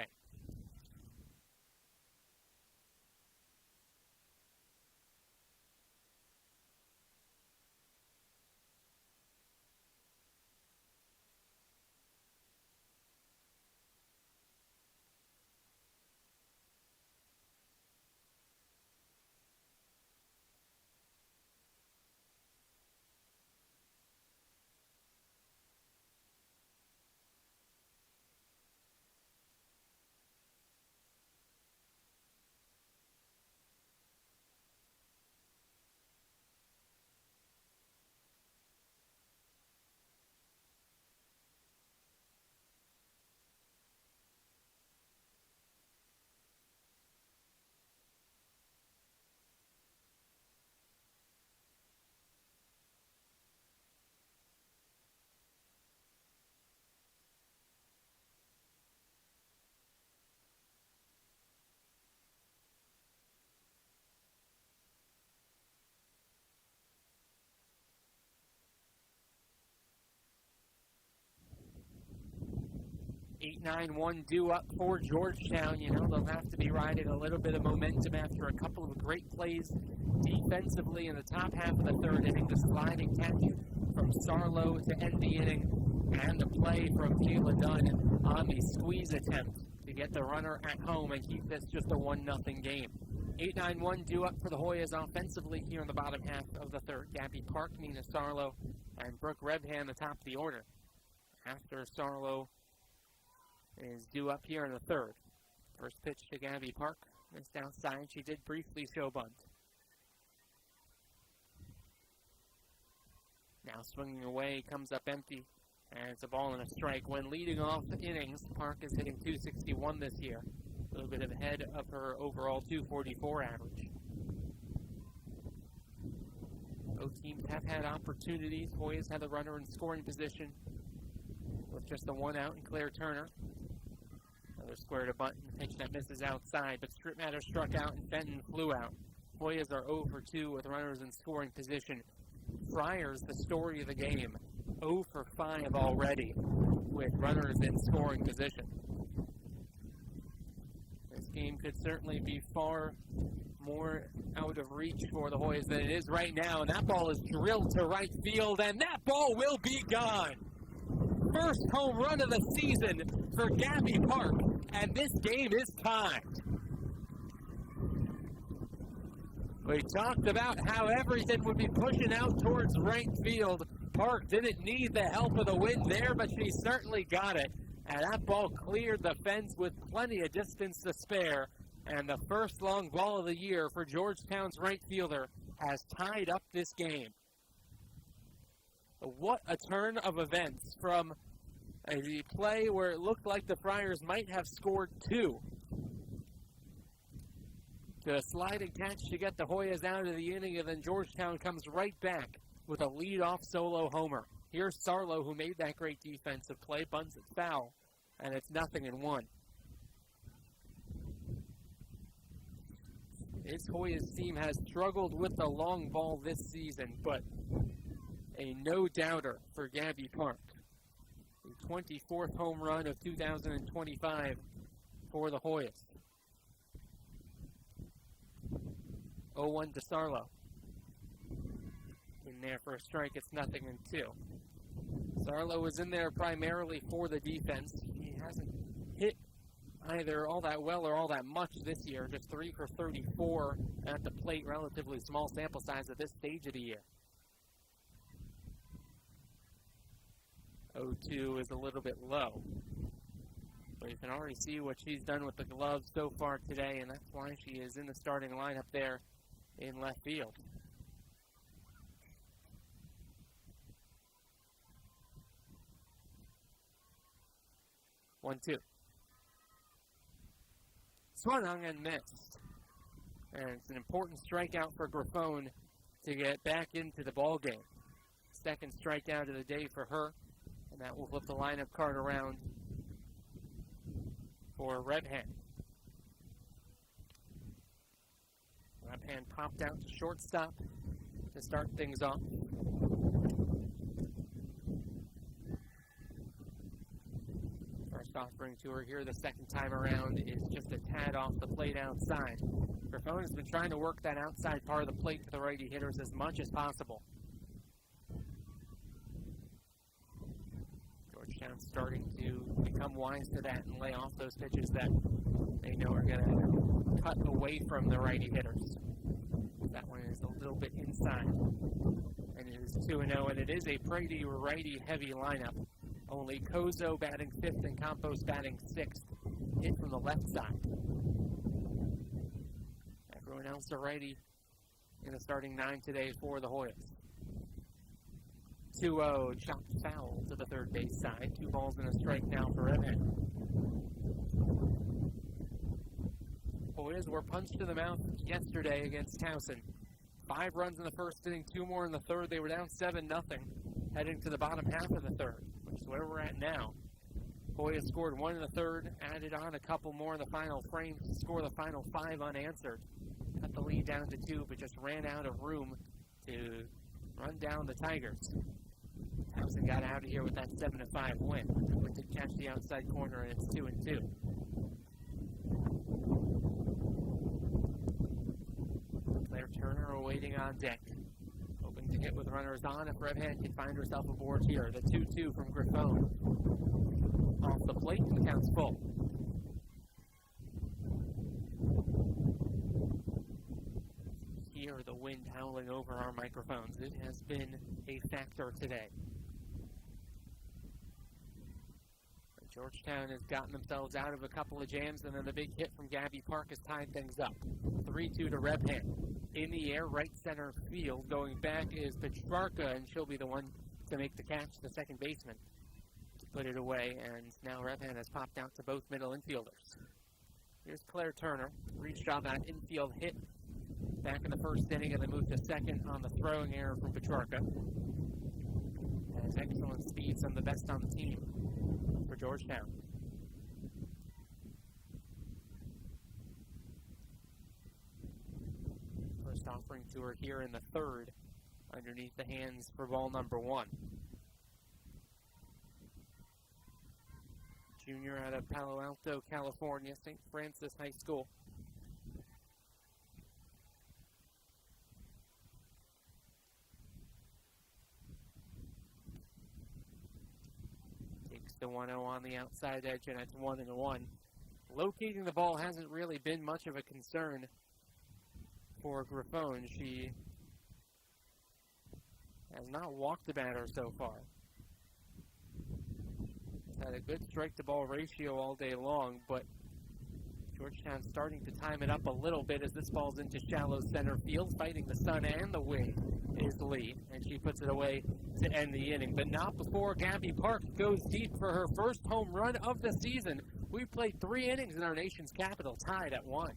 8-9-1 due up for Georgetown. You know, they'll have to be riding a little bit of momentum after a couple of great plays defensively in the top half of the third inning. The sliding catch from Sarlo to end the inning, and the play from Kayla Dunn on the squeeze attempt to get the runner at home and keep this just a 1-0 game. 8-9-1 due up for the Hoyas offensively here in the bottom half of the third. Gabby Park, Nina Sarlo, and Brooke Rebhan the top of the order. After Sarlo is due up here in the third. First pitch to Gabby Park. Missed outside. She did briefly show bunt. Now swinging away, comes up empty, and it's a ball and a strike. When leading off the innings, Park is hitting .261 this year. A little bit ahead of her overall .244 average. Both teams have had opportunities. Hoyas had the runner in scoring position with just the 1 out in Claire Turner. Another square to bunt, and pitch that misses outside, but Strittmatter struck out and Fenton flew out. Hoyas are 0 for 2 with runners in scoring position. Friars, the story of the game. 0 for 5 already with runners in scoring position. This game could certainly be far more out of reach for the Hoyas than it is right now, and that ball is drilled to right field, and that ball will be gone. First home run of the season for Gabby Park, and this game is tied. We talked about how everything would be pushing out towards right field. Park didn't need the help of the wind there, but she certainly got it. And that ball cleared the fence with plenty of distance to spare. And the first long ball of the year for Georgetown's right fielder has tied up this game. What a turn of events from a play where it looked like the Friars might have scored 2. To a sliding catch to get the Hoyas out of the inning, and then Georgetown comes right back with a lead-off solo homer. Here's Sarlo, who made that great defensive play, bunts it foul, and it's 0-1. This Hoyas team has struggled with the long ball this season, but a no-doubter for Gabby Park. The 24th home run of 2025 for the Hoyas. 0-1 to Sarlo. In there for a strike, it's 0-2. Sarlo was in there primarily for the defense. He hasn't hit either all that well or all that much this year. Just 3 for 34 at the plate. Relatively small sample size at this stage of the year. 0-2 is a little bit low. But you can already see what she's done with the gloves so far today, and that's why she is in the starting lineup there in left field. One, two. Swung on and missed. And it's an important strikeout for Grifone to get back into the ball game. Second strikeout of the day for her, and that will flip the lineup card around for Redhand. Redhand popped out to shortstop to start things off. First offering to her here the second time around is just a tad off the plate outside. Grifone has been trying to work that outside part of the plate to the righty hitters as much as possible. Georgetown starting to become wise to that and lay off those pitches that they know are going to cut away from the righty hitters. That one is a little bit inside. And it is 2-0, and it is a pretty righty-heavy lineup. Only Kozo batting 5th and Campos batting 6th. Hit from the left side. Everyone else a righty in the starting 9 today for the Hoyas. 2-0, chopped foul to the third base side. 2 balls and a strike now for Redhand. Hoyas were punched in the mouth yesterday against Towson. 5 runs in the first inning, 2 more in the third. They were down 7-0, heading to the bottom half of the third, which is where we're at now. Hoyas scored 1 in the third, added on a couple more in the final frame to score the final 5 unanswered. Cut the lead down to 2, but just ran out of room to run down the Tigers. Towson got out of here with that 7-5 win. Went to catch the outside corner, and it's 2-2. Claire Turner awaiting on deck. Hoping to hit with runners on if Redhand can find herself aboard here. The 2-2 from Grifone. Off the plate, and the count's full. Hear the wind howling over our microphones. It has been a factor today. Georgetown has gotten themselves out of a couple of jams, and then the big hit from Gabby Park has tied things up. 3-2 to Redhand. In the air, right center field. Going back is Petrarca, and she'll be the one to make the catch, the second baseman, to put it away. And now Redhand has popped out to both middle infielders. Here's Claire Turner. Reached on that infield hit back in the first inning, and then moved to second on the throwing error from Petrarca. Has excellent speed, some of the best on the team for Georgetown. First offering to her here in the third, underneath the hands for ball number 1. Palo Alto, California, St. Francis High School. Takes the 1-0 on the outside edge, and it's 1-1. Locating the ball hasn't really been much of a concern for Griffon. She has not walked the batter so far. Had a good strike-to-ball ratio all day long, but Georgetown starting to time it up a little bit as this ball's into shallow center field, fighting the sun and the wind is Lee, and she puts it away to end the inning. But not before Gabby Park goes deep for her first home run of the season. We've played 3 innings in our nation's capital, tied at 1.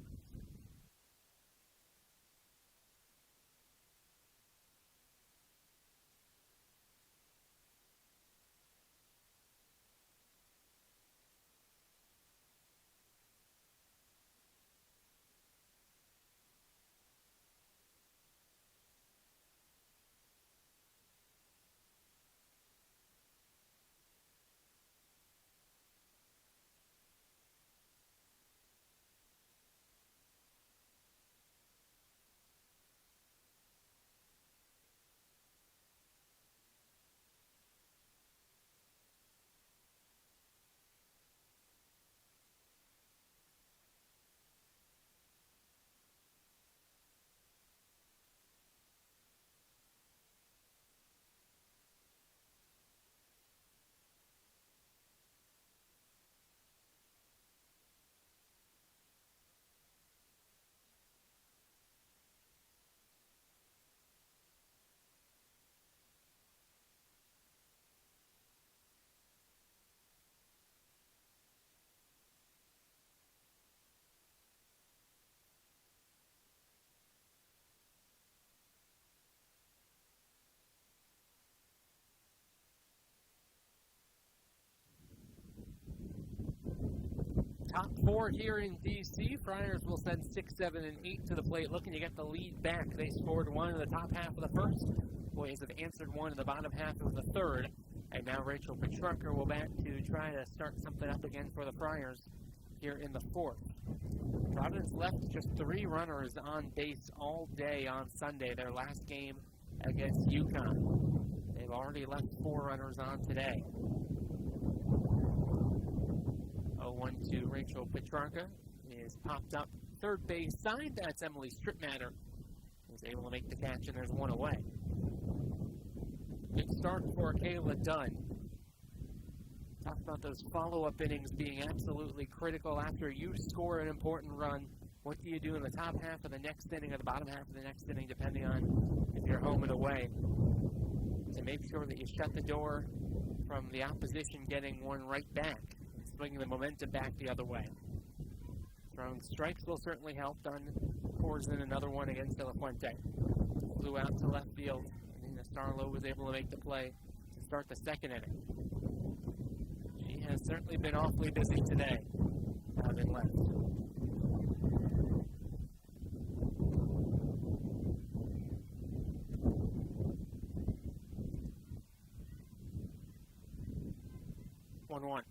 Top 4 here in D.C. Friars will send 6, 7, and 8 to the plate, looking to get the lead back. They scored 1 in the top half of the first. Boys have answered 1 in the bottom half of the third. And now Rachel Petrunker will bat to try to start something up again for the Friars here in the fourth. Providence left just 3 runners on base all day on Sunday, their last game against UConn. They've already left 4 runners on today. 0-1 to Rachel Petrunka is popped up third base side. That's Emily Stripmatter, who's able to make the catch, and there's 1 away. Good start for Kayla Dunn. Talked about those follow-up innings being absolutely critical. After you score an important run, what do you do in the top half of the next inning or the bottom half of the next inning, depending on if you're home and away, to make sure that you shut the door from the opposition getting one right back, swinging the momentum back the other way. Throwing strikes will certainly help. Dunn pours in another one against De La Fuente. Flew out to left field, and Nina Starlow was able to make the play to start the second inning. She has certainly been awfully busy today, having left. One.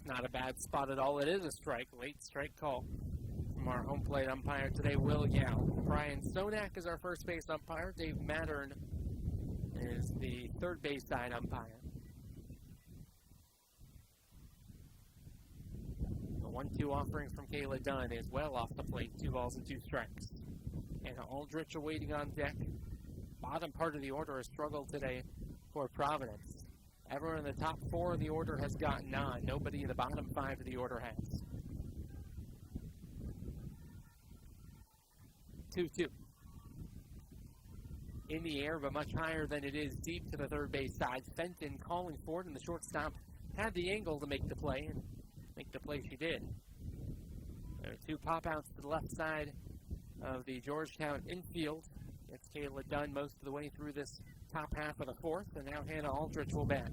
Not a bad spot at all. It is a strike. Late strike call from our home plate umpire today, Will Yao. Brian Stonak is our first base umpire. Dave Mattern is the third base side umpire. The 1-2 offering from Kayla Dunn is well off the plate. 2 balls and 2 strikes. Anna Aldrich awaiting on deck. Bottom part of the order has struggled today for Providence. Everyone in the top 4 of the order has gotten on. Nobody in the bottom 5 of the order has. 2-2. In the air, but much higher than it is deep to the third base side. Fenton calling for it, and the shortstop had the angle to make the play, and make the play she did. There are 2 pop-outs to the left side of the Georgetown infield. Gets Kayla Dunn most of the way through this top half of the fourth, and now Hannah Aldrich will bat.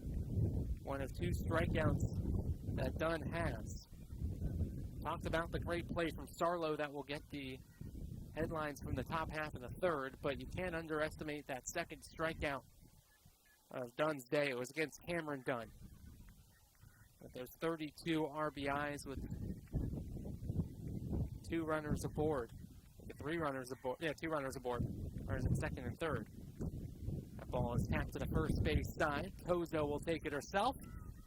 1 of 2 strikeouts that Dunn has. Talked about the great play from Starlow that will get the headlines from the top half of the third, but you can't underestimate that second strikeout of Dunn's day. It was against Cameron Dunn. With those 32 RBIs with 2 runners aboard. 3 runners aboard. Yeah, 2 runners aboard. Runners at second and third. That ball is tapped to the first base side. Kozo will take it herself.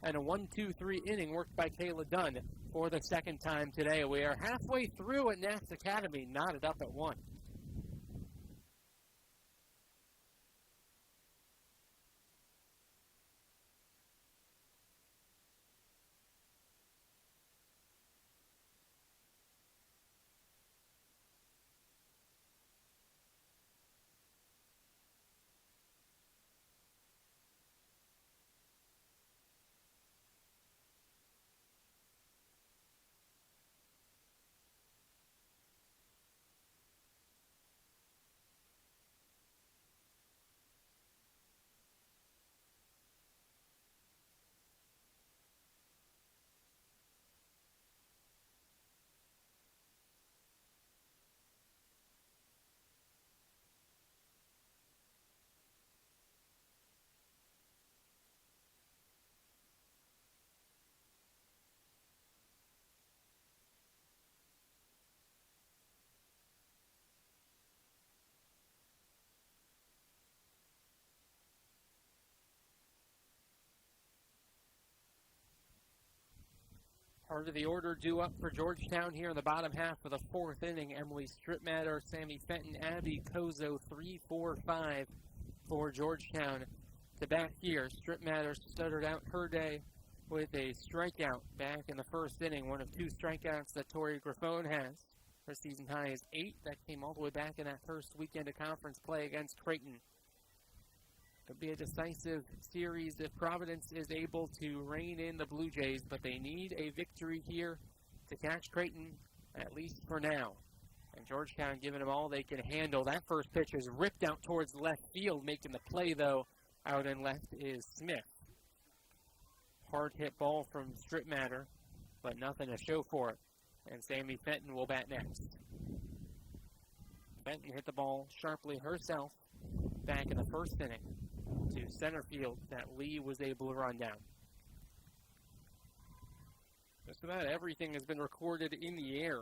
And a 1-2-3 inning worked by Kayla Dunn for the second time today. We are halfway through at Nats Academy, knotted up at 1. Part of the order due up for Georgetown here in the bottom half of the 4th inning. Emily Stripmatter, Sammy Fenton, Abby Kozo, 3-4-5 for Georgetown to bat here. Stripmatter stuttered out her day with a strikeout back in the 1st inning, one of 2 strikeouts that Tori Grifone has. Her season high is 8. That came all the way back in that first weekend of conference play against Creighton. Could be a decisive series if Providence is able to rein in the Blue Jays, but they need a victory here to catch Creighton, at least for now. And Georgetown giving them all they can handle. That first pitch is ripped out towards left field, making the play, though, out in left is Smith. Hard hit ball from Stripmatter, but nothing to show for it. And Sammy Fenton will bat next. Fenton hit the ball sharply herself back in the 1st inning to center field that Lee was able to run down. Just about everything has been recorded in the air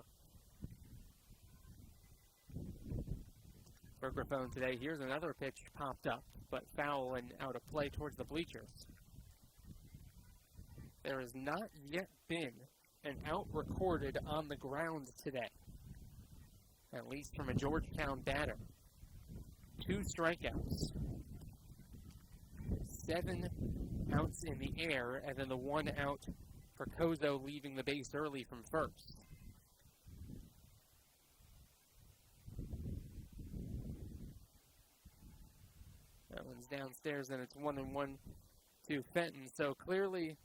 for Grifone today. Here's another pitch popped up, but foul and out of play towards the bleachers. There has not yet been an out recorded on the ground today, at least from a Georgetown batter. 2 strikeouts. 7 outs in the air, and then the 1 out for Kozo leaving the base early from first. That one's downstairs, and it's 1-1 to Fenton. So clearly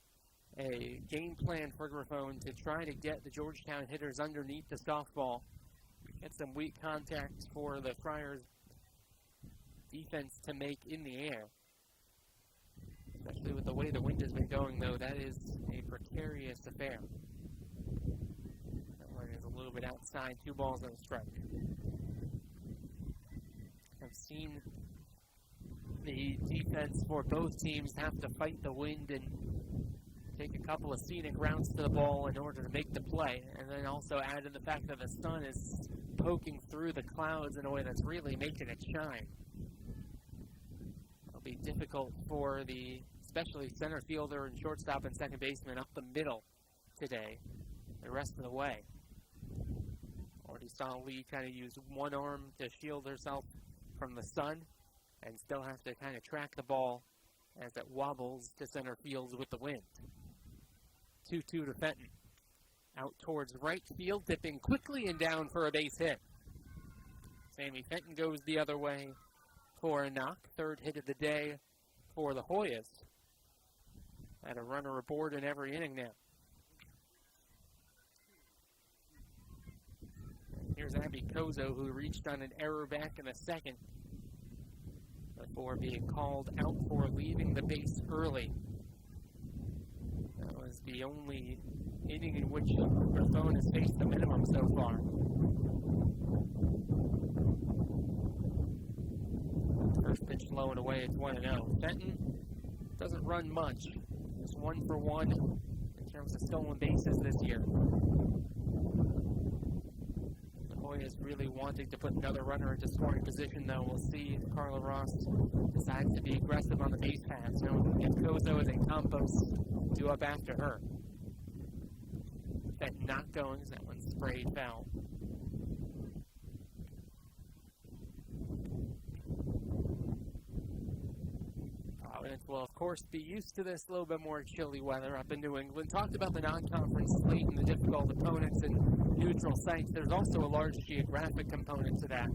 a game plan for Grifone to try to get the Georgetown hitters underneath the softball. Get some weak contacts for the Friars defense to make in the air. Especially with the way the wind has been going, though, that is a precarious affair. That one is a little bit outside, 2 balls and a strike. I've seen the defense for both teams have to fight the wind and take a couple of scenic routes to the ball in order to make the play. And then also add in the fact that the sun is poking through the clouds in a way that's really making it shine. It'll be difficult for the especially center fielder and shortstop and second baseman up the middle today, the rest of the way. Already saw Lee kind of use one arm to shield herself from the sun and still have to kind of track the ball as it wobbles to center field with the wind. 2-2 to Fenton. Out towards right field, dipping quickly and down for a base hit. Sammy Fenton goes the other way for a knock. 3rd hit of the day for the Hoyas. Had a runner aboard in every inning now. Here's Abby Kozo, who reached on an error back in the 2nd before being called out for leaving the base early. That was the only inning in which Grifone has faced the minimum so far. First pitch low and away, it's 1-0. Fenton doesn't run much. Just 1 for 1 in terms of stolen bases this year. The Hoyas really wanting to put another runner into scoring position, though. We'll see if Carla Ross decides to be aggressive on the base paths. If Kozo and Campos do up after her. That not going, that one sprayed foul. Providence will, of course, be used to this little bit more chilly weather up in New England. Talked about the non-conference slate and the difficult opponents and neutral sites. There's also a large geographic component to that,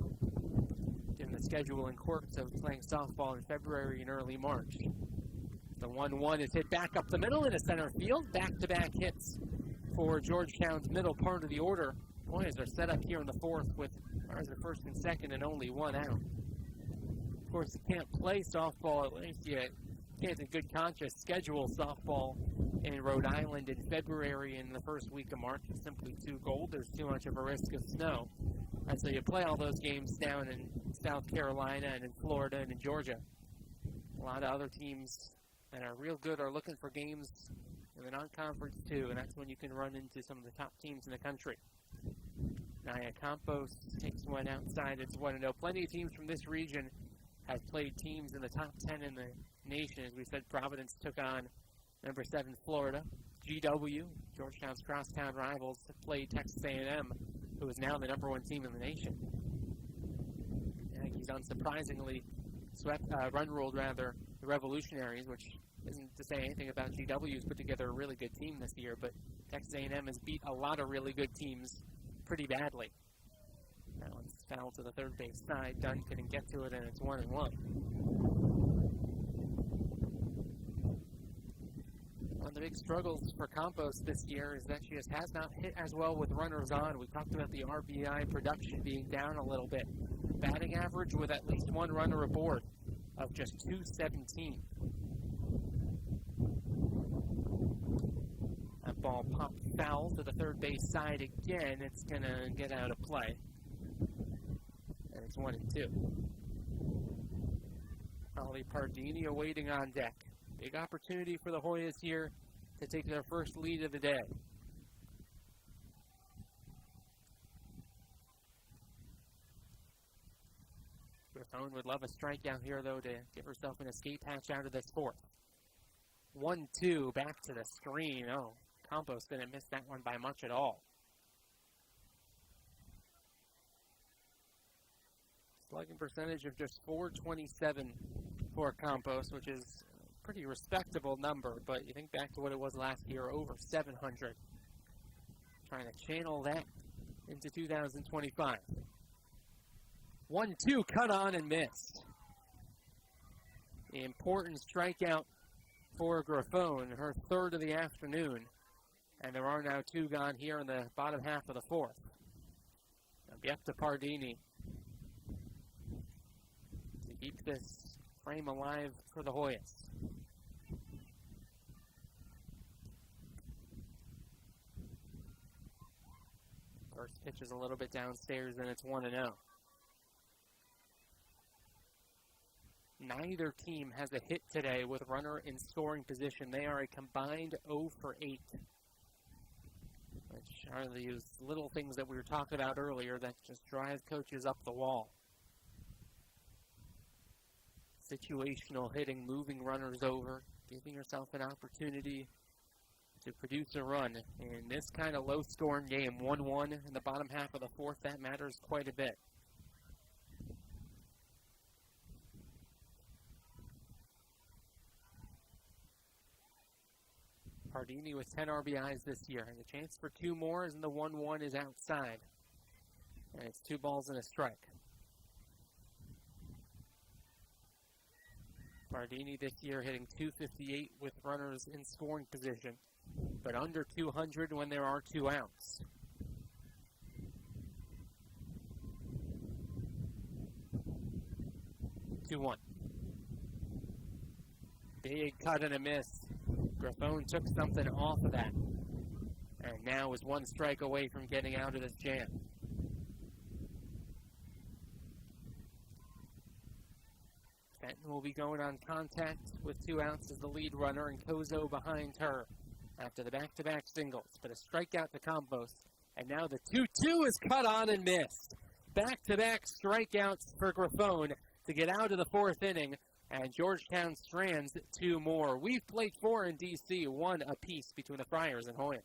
given the schedule and quirks of playing softball in February and early March. The 1-1 is hit back up the middle into center field. Back-to-back hits for Georgetown's middle part of the order. Hoyas are set up here in the fourth with runners at first and second and only one out. Of course, you can't play softball, at least you can't in good conscience schedule softball in Rhode Island in February and the first week of March. It's simply too cold. There's too much of a risk of snow. And so you play all those games down in South Carolina and in Florida and in Georgia. A lot of other teams that are real good are looking for games in the non-conference too, and that's when you can run into some of the top teams in the country. Naya Campos takes one outside. It's 1-0. Plenty of teams from this region have played teams in the top 10 in the nation. As we said, Providence took on number 7 Florida. GW, Georgetown's crosstown rivals, have played Texas A&M, who is now the number 1 team in the nation. Yankees unsurprisingly run-ruled the Revolutionaries, which isn't to say anything about GW's put together a really good team this year, but Texas A&M has beat a lot of really good teams pretty badly. That one's fouled to the third base side. Dunn couldn't get to it, and it's 1-1. One of the big struggles for Campos this year is that she just has not hit as well with runners on. We talked about the RBI production being down a little bit. Batting average with at least one runner aboard of just .217. That ball popped foul to the third base side again. It's going to get out of play. And it's 1-2. Holly Pardini awaiting on deck. Big opportunity for the Hoyas here to take their first lead of the day. Griffon would love a strikeout here, though, to give herself an escape hatch out of this fourth. 1-2, back to the screen. Oh, Campos didn't miss that one by much at all. Slugging percentage of just .427 for Campos, which is a pretty respectable number, but you think back to what it was last year, over 700. Trying to channel that into 2025. 1-2, cut on and missed. The important strikeout for Griffon, her third of the afternoon. And there are now 2 gone here in the bottom half of the fourth. Now back to Pardini to keep this frame alive for the Hoyas. First pitch is a little bit downstairs, and it's 1-0. Neither team has a hit today with runner in scoring position. They are a combined 0 for 8. Which are these little things that we were talking about earlier that just drive coaches up the wall. Situational hitting, moving runners over, giving yourself an opportunity to produce a run. In this kind of low-scoring game, 1-1 in the bottom half of the fourth, that matters quite a bit. Pardini with 10 RBIs this year. And the chance for 2 more as in the 1-1 is outside. And it's 2 balls and a strike. Pardini this year hitting .258 with runners in scoring position, but under .200 when there are 2 outs. (2-1). Big cut and a miss. Griffon took something off of that, and now is 1 strike away from getting out of this jam. Fenton will be going on contact with 2 outs as the lead runner, and Kozo behind her after the back-to-back singles, but a strikeout to Campos. And now the 2-2 is cut on and missed. Back-to-back strikeouts for Grifone to get out of the fourth inning, and Georgetown strands 2 more. We've played 4 in D.C., 1 apiece between the Friars and Hoyas.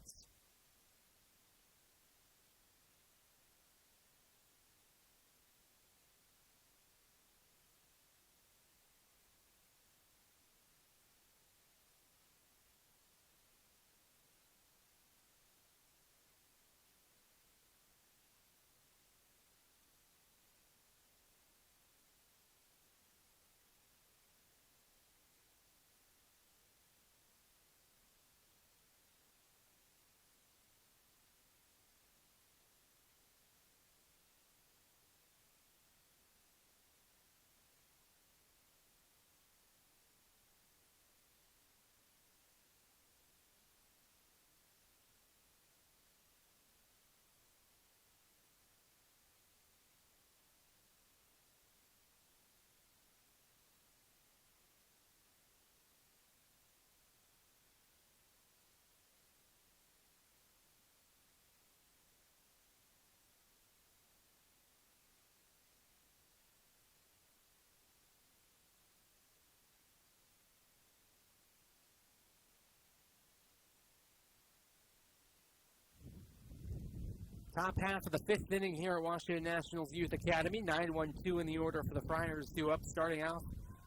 Top half of the 5th inning here at Washington Nationals Youth Academy. 9-1-2 in the order for the Friars, 2 up, starting out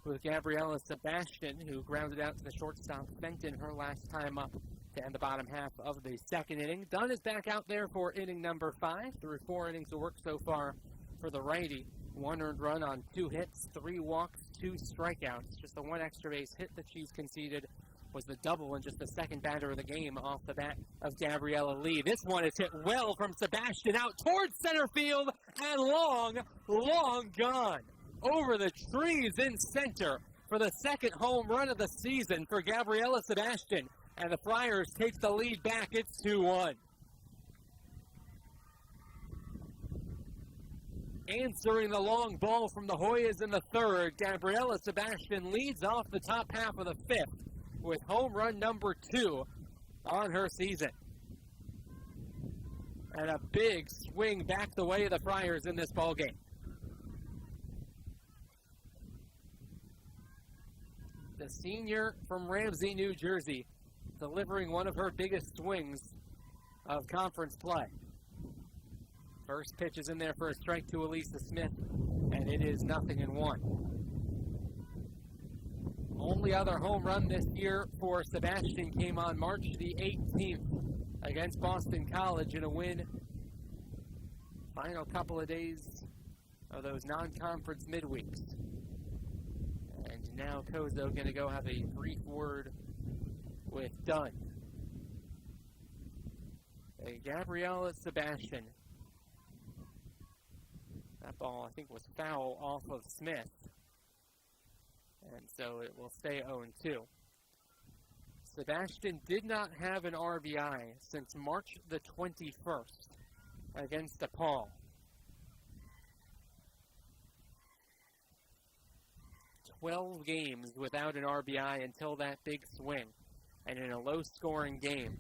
with Gabriella Sebastian, who grounded out to the shortstop Fenton her last time up to end the bottom half of the 2nd inning. Dunn is back out there for inning number 5, through 4 innings of work so far for the righty. 1 earned run on 2 hits, 3 walks, 2 strikeouts. Just the 1 extra base hit that she's conceded was the double and just the second batter of the game off the bat of Gabriella Lee. This one is hit well from Sebastian out towards center field and long gone. Over the trees in center for the 2nd home run of the season for Gabriella Sebastian. And the Friars take the lead back. It's 2-1. Answering the long ball from the Hoyas in the 3rd, Gabriella Sebastian leads off the top half of the 5th. With home run number 2 on her season. And a big swing back the way of the Friars in this ballgame. The senior from Ramsey, New Jersey, delivering one of her biggest swings of conference play. First pitch is in there for a strike to Elisa Smith, and it is 0-1. Only other home run this year for Sebastian came on March the 18th against Boston College in a win. Final couple of days of those non-conference midweeks. And now Kozo going to go have a brief word with Dunn. Gabriella Sebastian. That ball, I think, was foul off of Smith. And so it will stay 0-2. Sebastian did not have an RBI since March the 21st against DePaul. 12 games without an RBI until that big swing. And in a low-scoring game,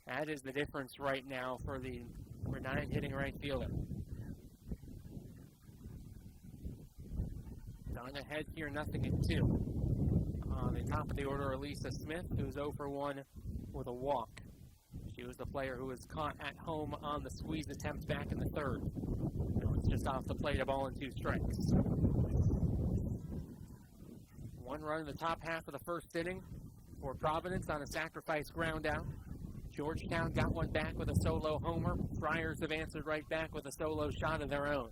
that is the difference right now for the 9-hitting right fielder. On ahead here, 0-2. On the top of the order, Elisa Smith, who's 0-1 with a walk. She was the player who was caught at home on the squeeze attempt back in the 3rd. Now it's just off the plate, a ball and 2 strikes. 1 run in the top half of the 1st inning for Providence on a sacrifice ground out. Georgetown got one back with a solo homer. Friars have answered right back with a solo shot of their own.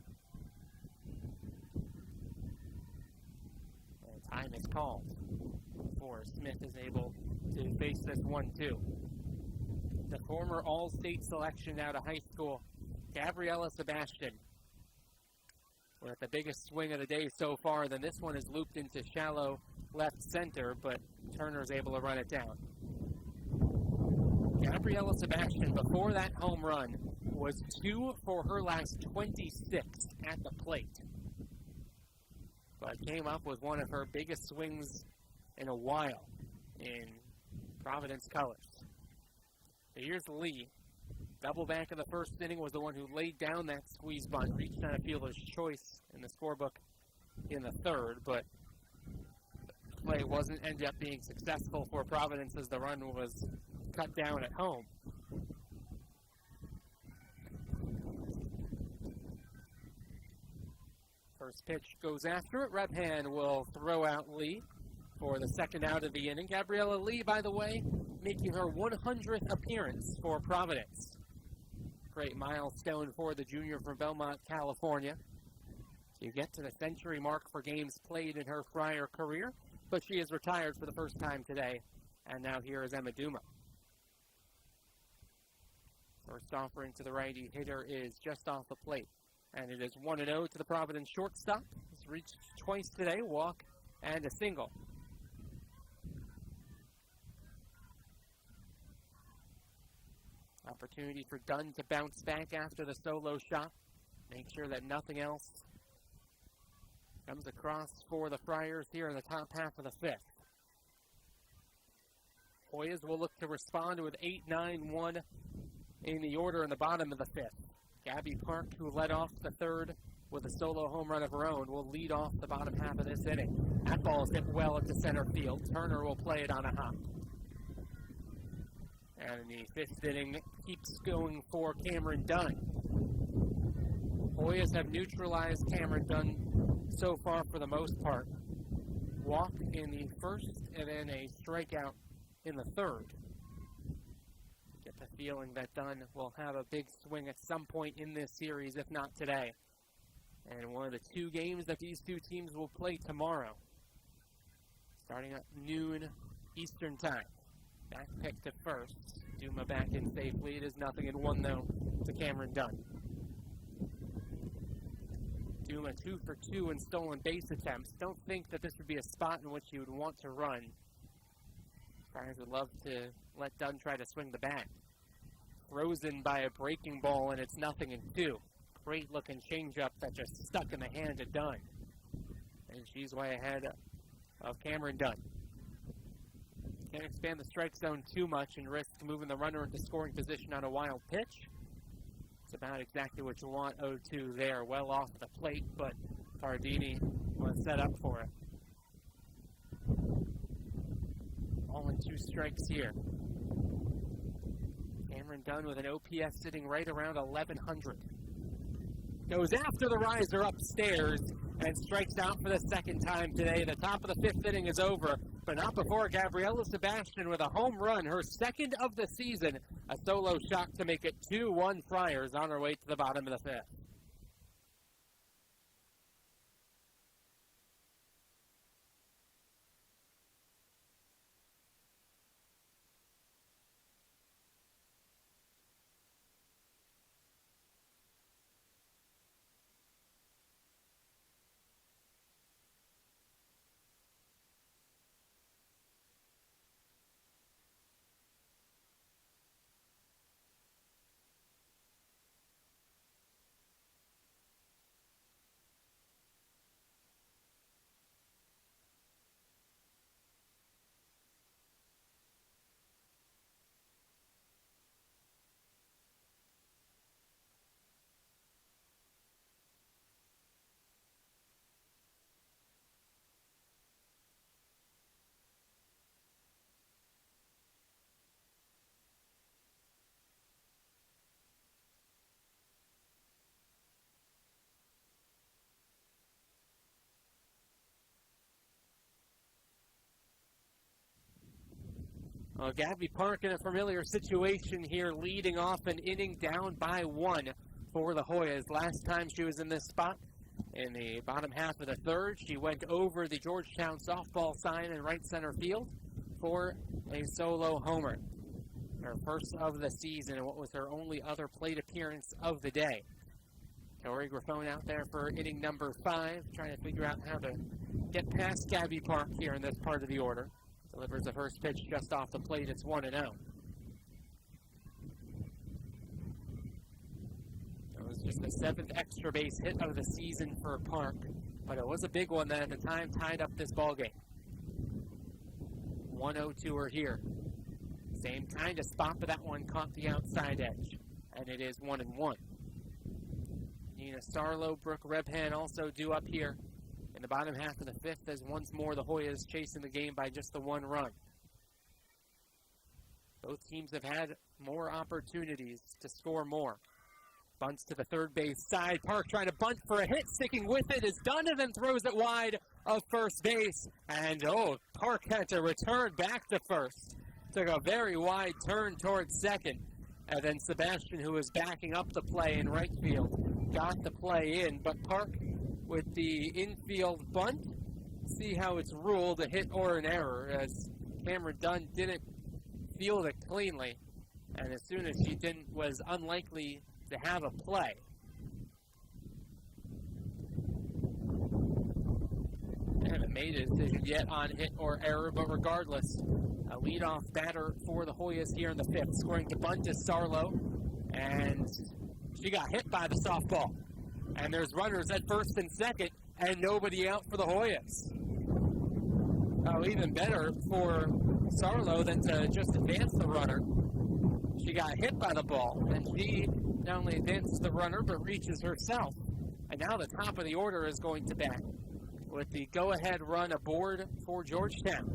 Time is called before Smith is able to face this 1-2. The former All-State selection out of high school, Gabriella Sebastian, with the biggest swing of the day so far. Then this one is looped into shallow left center, but Turner's able to run it down. Gabriella Sebastian, before that home run, was 2 for her last 26 at the plate. But came up with one of her biggest swings in a while in Providence colors. here's Lee. Double back in the first inning was the one who laid down that squeeze bunt, reached on a fielder's choice in the scorebook in the third, but the play wasn't ended up being successful for Providence as the run was cut down at home. First pitch goes after it. Rebhan will throw out Lee for the second out of the inning. Gabriella Lee, by the way, making her 100th appearance for Providence. Great milestone for the junior from Belmont, California. You get to the century mark for games played in her prior career, but she is retired for the first time today, and now here is Emma Duma. First offering to the righty hitter is just off the plate, and it is 1-0 to the Providence shortstop. He's reached twice today, walk and a single. Opportunity for Dunn to bounce back after the solo shot. Make sure that nothing else comes across for the Friars here in the top half of the fifth. Hoyas will look to respond with 8-9-1 in the order in the bottom of the fifth. Gabby Park, who led off the third with a solo home run of her own, will lead off the bottom half of this inning. That ball is hit well into center field. Turner will play it on a hop. And the fifth inning keeps going for Cameron Dunn. Hoyas have neutralized Cameron Dunn so far for the most part. Walk in the first and then a strikeout in the third. Get the feeling that Dunn will have a big swing at some point in this series, if not today. And one of the two games that these two teams will play tomorrow, starting at noon Eastern time. Back pick to first. Duma back in safely. It is 0-1 though to Cameron Dunn. Duma 2 for 2 in stolen base attempts. Don't think that this would be a spot in which you would want to run. Friars would love to let Dunn try to swing the bat. Frozen by a breaking ball, and it's 0-2. Great looking changeup that just stuck in the hand of Dunn. And she's way ahead of Cameron Dunn. Can't expand the strike zone too much and risk moving the runner into scoring position on a wild pitch. It's about exactly what you want. 0-2 there, well off the plate, but Tardini was set up for it. All in 2 strikes here. Cameron Dunn with an OPS sitting right around 1100. Goes after the riser upstairs and strikes out for the second time today. The top of the fifth inning is over, but not before Gabriela Sebastian with a home run, her second of the season. A solo shot to make it 2-1 Friars on her way to the bottom of the fifth. Well, Gabby Park in a familiar situation here, leading off an inning down by 1 for the Hoyas. Last time she was in this spot, in the bottom half of the third, she went over the Georgetown softball sign in right center field for a solo homer. Her first of the season and what was her only other plate appearance of the day. Tori Grafone out there for inning number 5, trying to figure out how to get past Gabby Park here in this part of the order. Delivers the first pitch just off the plate. It's 1-0. It was just the 7th extra base hit of the season for Park, but it was a big one that at the time tied up this ballgame. 1-0 to her here. Same kind of spot, but that one caught the outside edge. And it is 1-1. Nina Sarlo, Brooke Rebhan also due up here in the bottom half of the fifth as once more the Hoyas chasing the game by just the one run. Both teams have had more opportunities to score more. Bunts to the third base side. Park trying to bunt for a hit. Sticking with it is Donovan throws it wide of first base. And Park had to return back to first. Took a very wide turn towards second. And then Sebastian, who was backing up the play in right field, got the play in. But Park with the infield bunt. See how it's ruled a hit or an error, as Cameron Dunn didn't field it cleanly. And as soon as she was unlikely to have a play. They haven't made a decision yet on hit or error, but regardless, a leadoff batter for the Hoyas here in the fifth. Scoring to bunt is Sarlo, and she got hit by the softball. And there's runners at first and second, and nobody out for the Hoyas. Even better for Sarlo than to just advance the runner. She got hit by the ball, and she not only advances the runner, but reaches herself. And now the top of the order is going to bat with the go-ahead run aboard for Georgetown.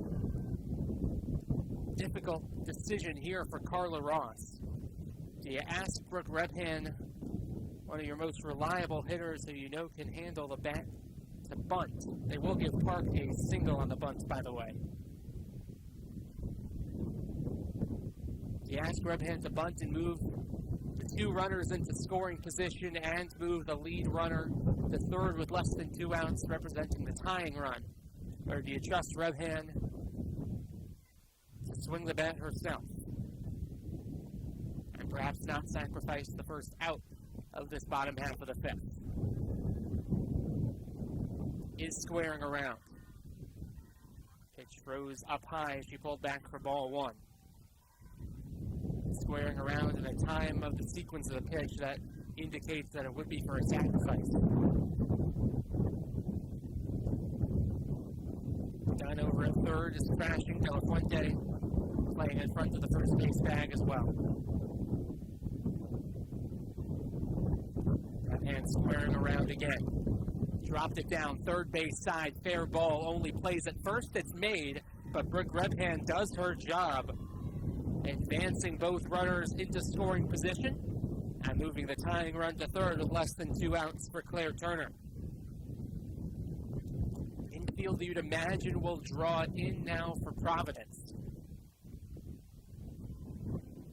Difficult decision here for Carla Ross. Do you ask Brooke Rebhan, one of your most reliable hitters who you know can handle the bat, to bunt? They will give Park a single on the bunt, by the way. Do you ask Rebhan to bunt and move the two runners into scoring position and move the lead runner to third with less than 2 outs, representing the tying run? Or do you trust Rebhan to swing the bat herself and perhaps not sacrifice the first out of this bottom half of the fifth? Is squaring around. Pitch rose up high as she pulled back for ball one. Squaring around in a time of the sequence of the pitch that indicates that it would be for a sacrifice. Down over at third is crashing. De La Fuente playing in front of the first base bag as well. That hand squaring around again. Dropped it down, third base side, fair ball, only plays at first, it's made, but Brooke Rebhan does her job, advancing both runners into scoring position, and moving the tying run to third with less than 2 outs for Claire Turner. Infield, you'd imagine, will draw it in now for Providence.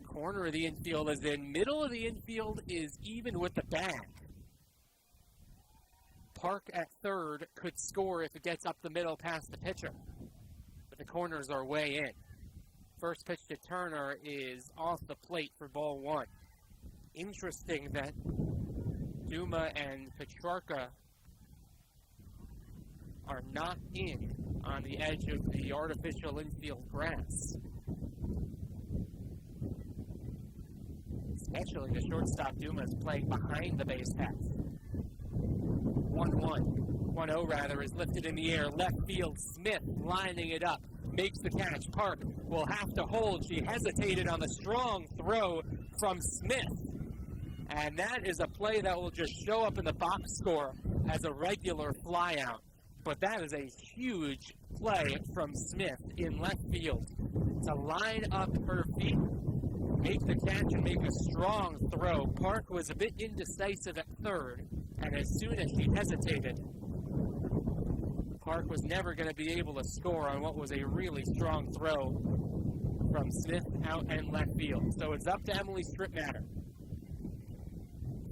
Corner of the infield is in, middle of the infield is even with the bag. Park at third could score if it gets up the middle past the pitcher, but the corners are way in. First pitch to Turner is off the plate for ball one. Interesting that Duma and Petrarca are not in on the edge of the artificial infield grass. Especially the shortstop Duma is playing behind the base path. 1-0 rather, is lifted in the air. Left field, Smith lining it up. Makes the catch. Park will have to hold. She hesitated on the strong throw from Smith. And that is a play that will just show up in the box score as a regular flyout. But that is a huge play from Smith in left field to line up her feet, make the catch, and make a strong throw. Park was a bit indecisive at third, and as soon as she hesitated, Park was never going to be able to score on what was a really strong throw from Smith out and left field. So it's up to Emily Stripmatter.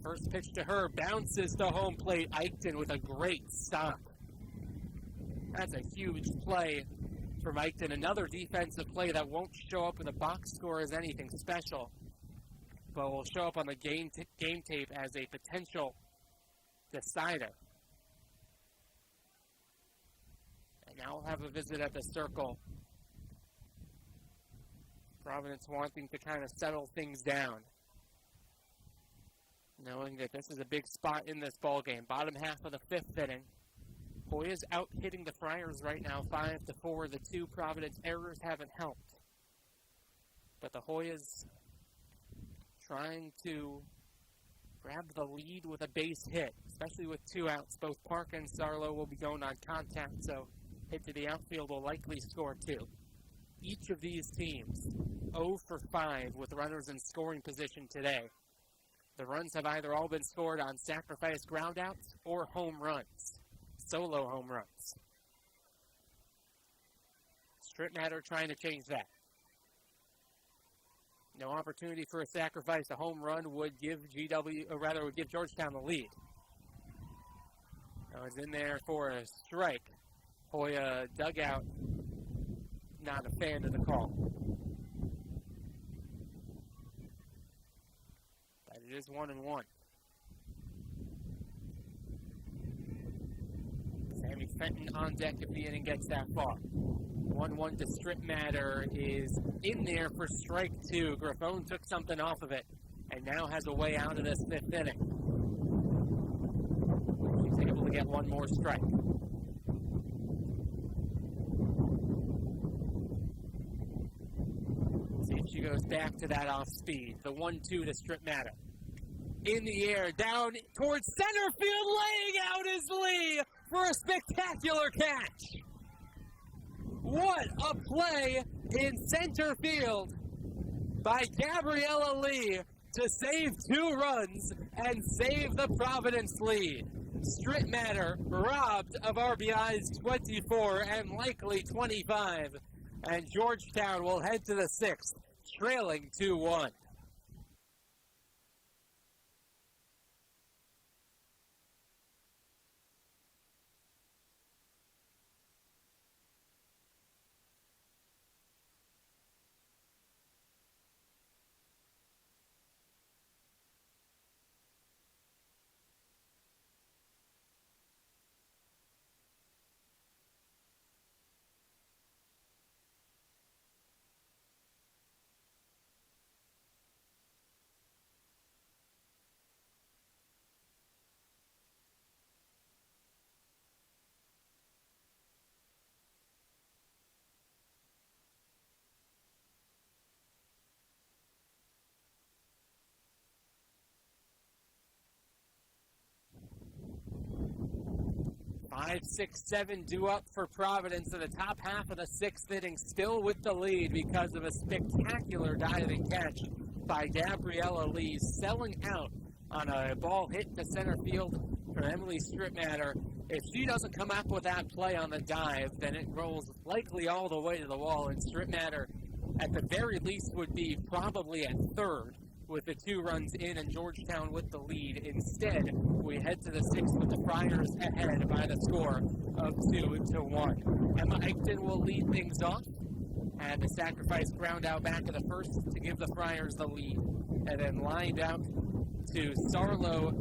First pitch to her, bounces to home plate. Eichten with a great stop. That's a huge play from Eichten. Another defensive play that won't show up in the box score as anything special, but will show up on the game tape as a potential decider. And now we'll have a visit at the circle. Providence wanting to kind of settle things down, knowing that this is a big spot in this ball game. Bottom half of the fifth inning. Hoyas out hitting the Friars right now, 5-4. The 2 Providence errors haven't helped. But the Hoyas trying to grab the lead with a base hit, especially with 2 outs. Both Parker and Sarlo will be going on contact, so hit to the outfield will likely score 2. Each of these teams 0 for 5 with runners in scoring position today. The runs have either all been scored on sacrifice groundouts or home runs, solo home runs. Strip Matter trying to change that. No opportunity for a sacrifice. A home run would give Georgetown the lead. Now it's in there for a strike. Hoya dugout, not a fan of the call. But it is 1-1. Sammy Fenton on deck if the inning gets that far. 1-1 to Strip Matter is in there for strike 2. Graffone took something off of it and now has a way out of this 5th inning. She's able to get one more strike. See if she goes back to that off speed. The 1-2 to Strip Matter. In the air, down towards center field, laying out is Lee for a spectacular catch. What a play in center field by Gabriella Lee to save 2 runs and save the Providence lead. Strip Matter robbed of RBIs 24 and likely 25. And Georgetown will head to the 6th, trailing 2-1. 5, 6, 7 due up for Providence in the top half of the 6th inning, still with the lead because of a spectacular diving catch by Gabriella Lee, selling out on a ball hit to center field for Emily Strip Matter. If she doesn't come up with that play on the dive, then it rolls likely all the way to the wall, and Strip Matter at the very least would be probably at third with the 2 runs in and Georgetown with the lead. Instead, we head to the 6th with the Friars ahead by the score of 2-1. Emma Eichton will lead things off, and the sacrifice ground out back of the 1st to give the Friars the lead, and then lined out to Sarlo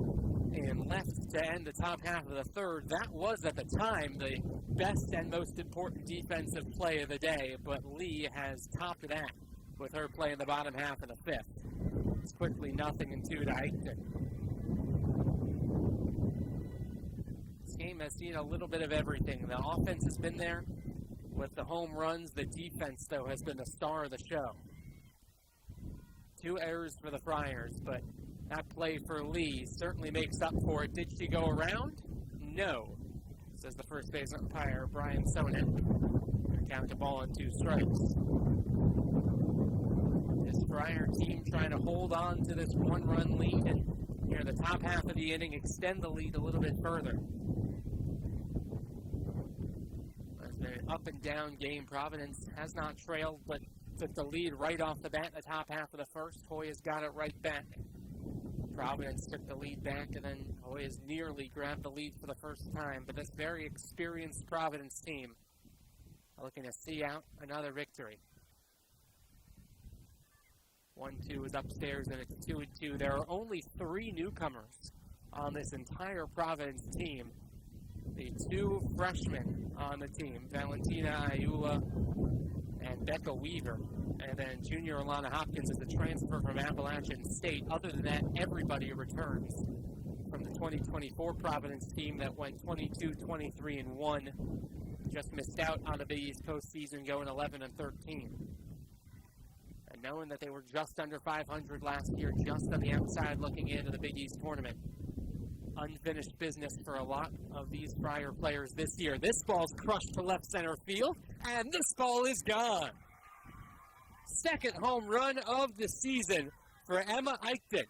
in left to end the top half of the 3rd. That was, at the time, the best and most important defensive play of the day, but Lee has topped that with her play in the bottom half of the 5th. It's quickly 0-2 to Eichton. This game has seen a little bit of everything. The offense has been there with the home runs. The defense, though, has been the star of the show. 2 errors for the Friars, but that play for Lee certainly makes up for it. Did she go around? No, says the first base umpire, Brian Sonek. Count the ball in 2 strikes. This Friar team trying to hold on to this 1-run lead and near the top half of the inning extend the lead a little bit further. It's been an up and down game. Providence has not trailed, but took the lead right off the bat in the top half of the 1st. Hoyas got it right back. Providence took the lead back, and then Hoyas nearly grabbed the lead for the first time. But this very experienced Providence team looking to see out another victory. 1-2 is upstairs, and it's 2-2. There are only 3 newcomers on this entire Providence team. The 2 freshmen on the team, Valentina Ayula and Becca Weaver. And then junior Alana Hopkins is a transfer from Appalachian State. Other than that, everybody returns from the 2024 Providence team that went 22-23-1. Just missed out on the Big East postseason, going 11-13. And knowing that they were just under 500 last year, just on the outside looking into the Big East tournament. Unfinished business for a lot of these Friar players this year. This ball's crushed to left center field, and this ball is gone. Second home run of the season for Emma Eichten.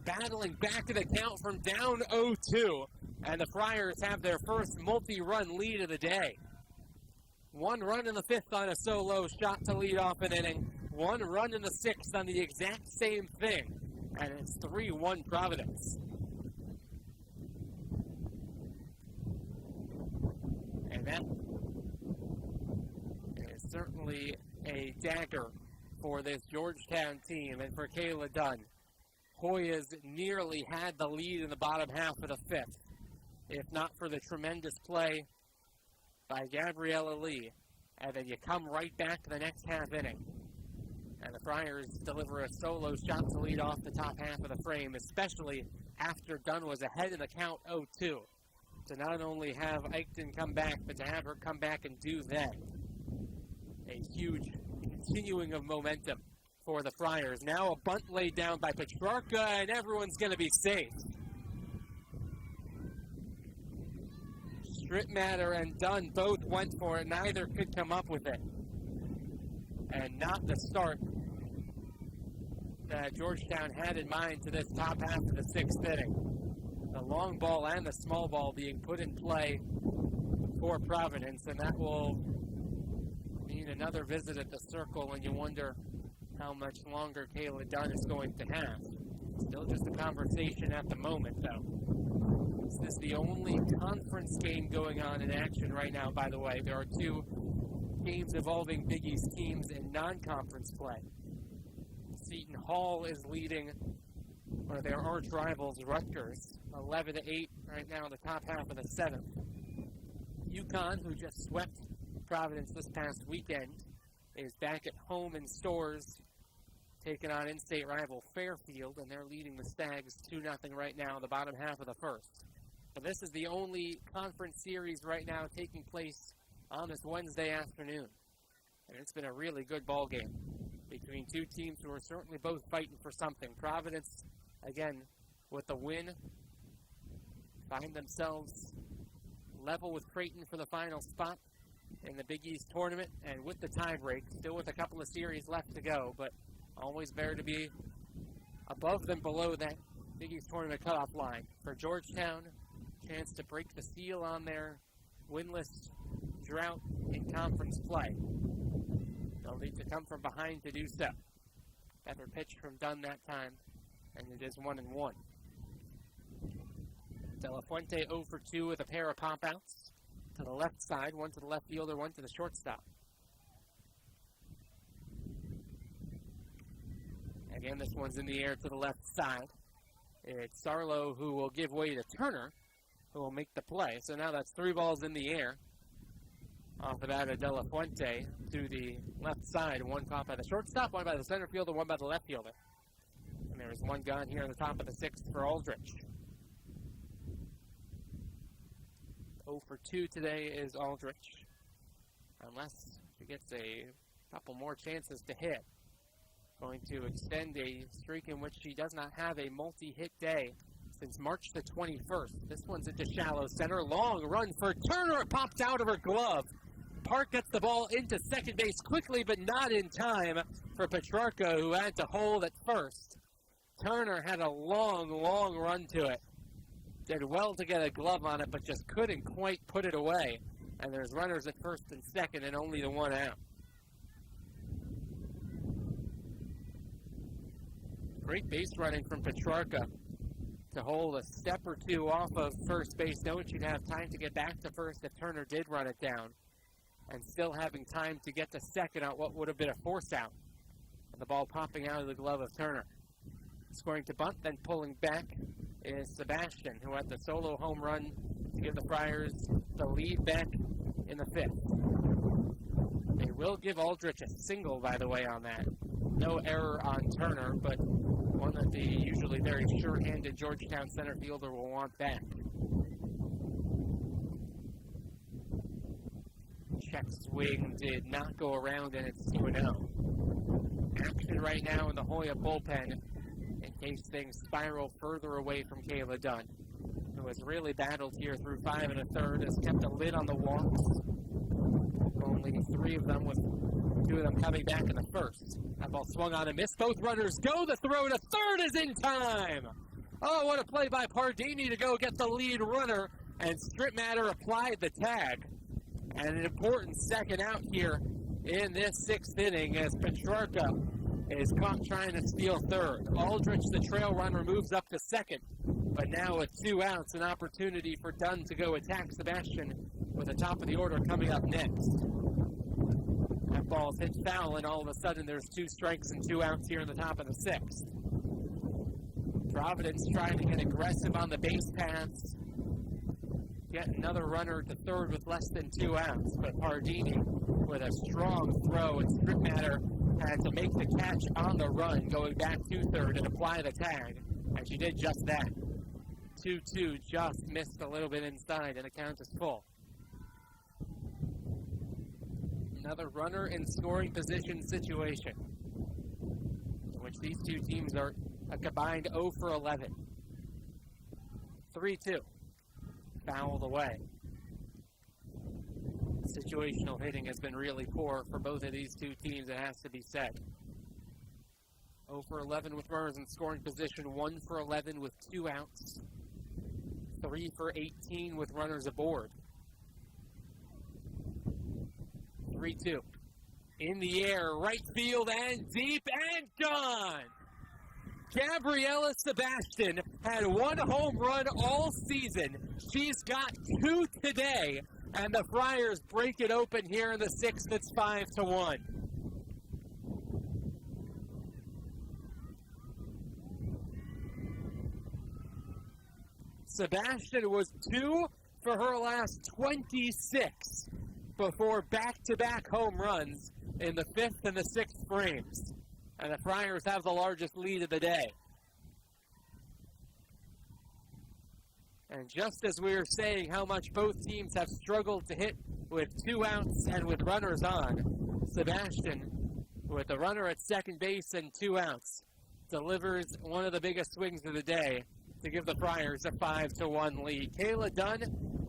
Battling back to the count from down 0-2, and the Friars have their first multi-run lead of the day. 1 run in the 5th on a solo shot to lead off an inning. 1 run in the 6th on the exact same thing. And it's 3-1 Providence. And that is certainly a dagger for this Georgetown team and for Kayla Dunn. Hoyas nearly had the lead in the bottom half of the 5th. If not for the tremendous play by Gabriella Lee. And then you come right back to the next half inning. And the Friars deliver a solo shot to lead off the top half of the frame, especially after Dunn was ahead in the count 0-2. To not only have Eichten come back, but to have her come back and do that. A huge continuing of momentum for the Friars. Now a bunt laid down by Petrarca, and everyone's going to be safe. Strittmatter and Dunn both went for it. Neither could come up with it. And not the start that Georgetown had in mind to this top half of the 6th inning. The long ball and the small ball being put in play for Providence, and that will mean another visit at the circle, and you wonder how much longer Kayla Dunn is going to have. Still just a conversation at the moment, though. Is this the only conference game going on in action right now, by the way? There are 2 games involving Big East teams in non-conference play. Seton Hall is leading one of their arch rivals, Rutgers, 11-8 right now in the top half of the 7th. UConn, who just swept Providence this past weekend, is back at home in Stores, taking on in-state rival Fairfield, and they're leading the Stags 2-0 right now in the bottom half of the 1st. But this is the only conference series right now taking place on this Wednesday afternoon. And it's been a really good ball game between 2 teams who are certainly both fighting for something. Providence, again, with the win, find themselves level with Creighton for the final spot in the Big East tournament, and with the tiebreak, still with a couple of series left to go, but always better to be above than below that Big East tournament cutoff line. For Georgetown, chance to break the seal on their winless drought in conference play. They'll need to come from behind to do so. Better pitch from Dunn that time, and it is 1-1. De La Fuente 0 for 2 with a pair of pop-outs to the left side, 1 to the left fielder, 1 to the shortstop. Again, this one's in the air to the left side. It's Sarlo who will give way to Turner, who will make the play. So now that's 3 balls in the air. Off of that, De La Fuente to the left side. 1 pop by the shortstop, 1 by the center fielder, 1 by the left fielder. And there is 1 gone here on the top of the 6th for Aldrich. 0 for 2 today is Aldrich. Unless she gets a couple more chances to hit. Going to extend a streak in which she does not have a multi-hit day since March the 21st. This one's into shallow center. Long run for Turner. It popped out of her glove. Park gets the ball into second base quickly, but not in time for Petrarca, who had to hold at first. Turner had a long, long run to it. Did well to get a glove on it, but just couldn't quite put it away. And there's runners at first and second, and only the 1 out. Great base running from Petrarca to hold a step or 2 off of first base, knowing she'd have time to get back to first if Turner did run it down, and still having time to get to second on what would have been a force out. And the ball popping out of the glove of Turner. Scoring to bunt, then pulling back is Sebastian, who had the solo home run to give the Friars the lead back in the 5th. They will give Aldrich a single, by the way, on that. No error on Turner, but one that the usually very sure-handed Georgetown center fielder will want back. Check swing did not go around, and it's 2-0. action right now in the Hoya bullpen in case things spiral further away from Kayla Dunn, who has really battled here through 5 1/3, has kept a lid on the walks. Only 3 of them, with 2 of them coming back in the first. That ball swung on and missed. Both runners go. The throw to third is in time. Oh, what a play by Pardini to go get the lead runner, and Stripmatter applied the tag. And an important second out here in this 6th inning as Petrarca is caught trying to steal third. Aldrich, the trail runner, moves up to second. But now with 2 outs, an opportunity for Dunn to go attack Sebastian with the top of the order coming up next. That ball's hit foul, and all of a sudden there's 2 strikes and 2 outs here in the top of the 6th. Providence trying to get aggressive on the base paths. Get another runner to third with less than 2 outs, but Pardini with a strong throw, and Stripmatter had to make the catch on the run, going back to third and apply the tag, and she did just that. 2-2, just missed a little bit inside, and the count is full. Another runner in scoring position situation, in which these 2 teams are a combined 0 for 11. 3-2. Fouled away. Situational hitting has been really poor for both of these 2 teams, it has to be said. 0 for 11 with runners in scoring position, 1 for 11 with 2 outs, 3 for 18 with runners aboard. 3-2. In the air, right field and deep and gone! Gabriella Sebastian had 1 home run all season. She's got 2 today, and the Friars break it open here in the 6th. It's 5-1. Sebastian was 2 for her last 26 before back-to-back home runs in the 5th and the 6th frames. And the Friars have the largest lead of the day. And just as we were saying how much both teams have struggled to hit with 2 outs and with runners on, Sebastian, with the runner at second base and 2 outs, delivers one of the biggest swings of the day to give the Friars a 5-1 lead. Kayla Dunn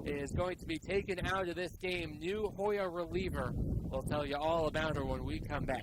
is going to be taken out of this game. New Hoya reliever. We'll tell you all about her when we come back.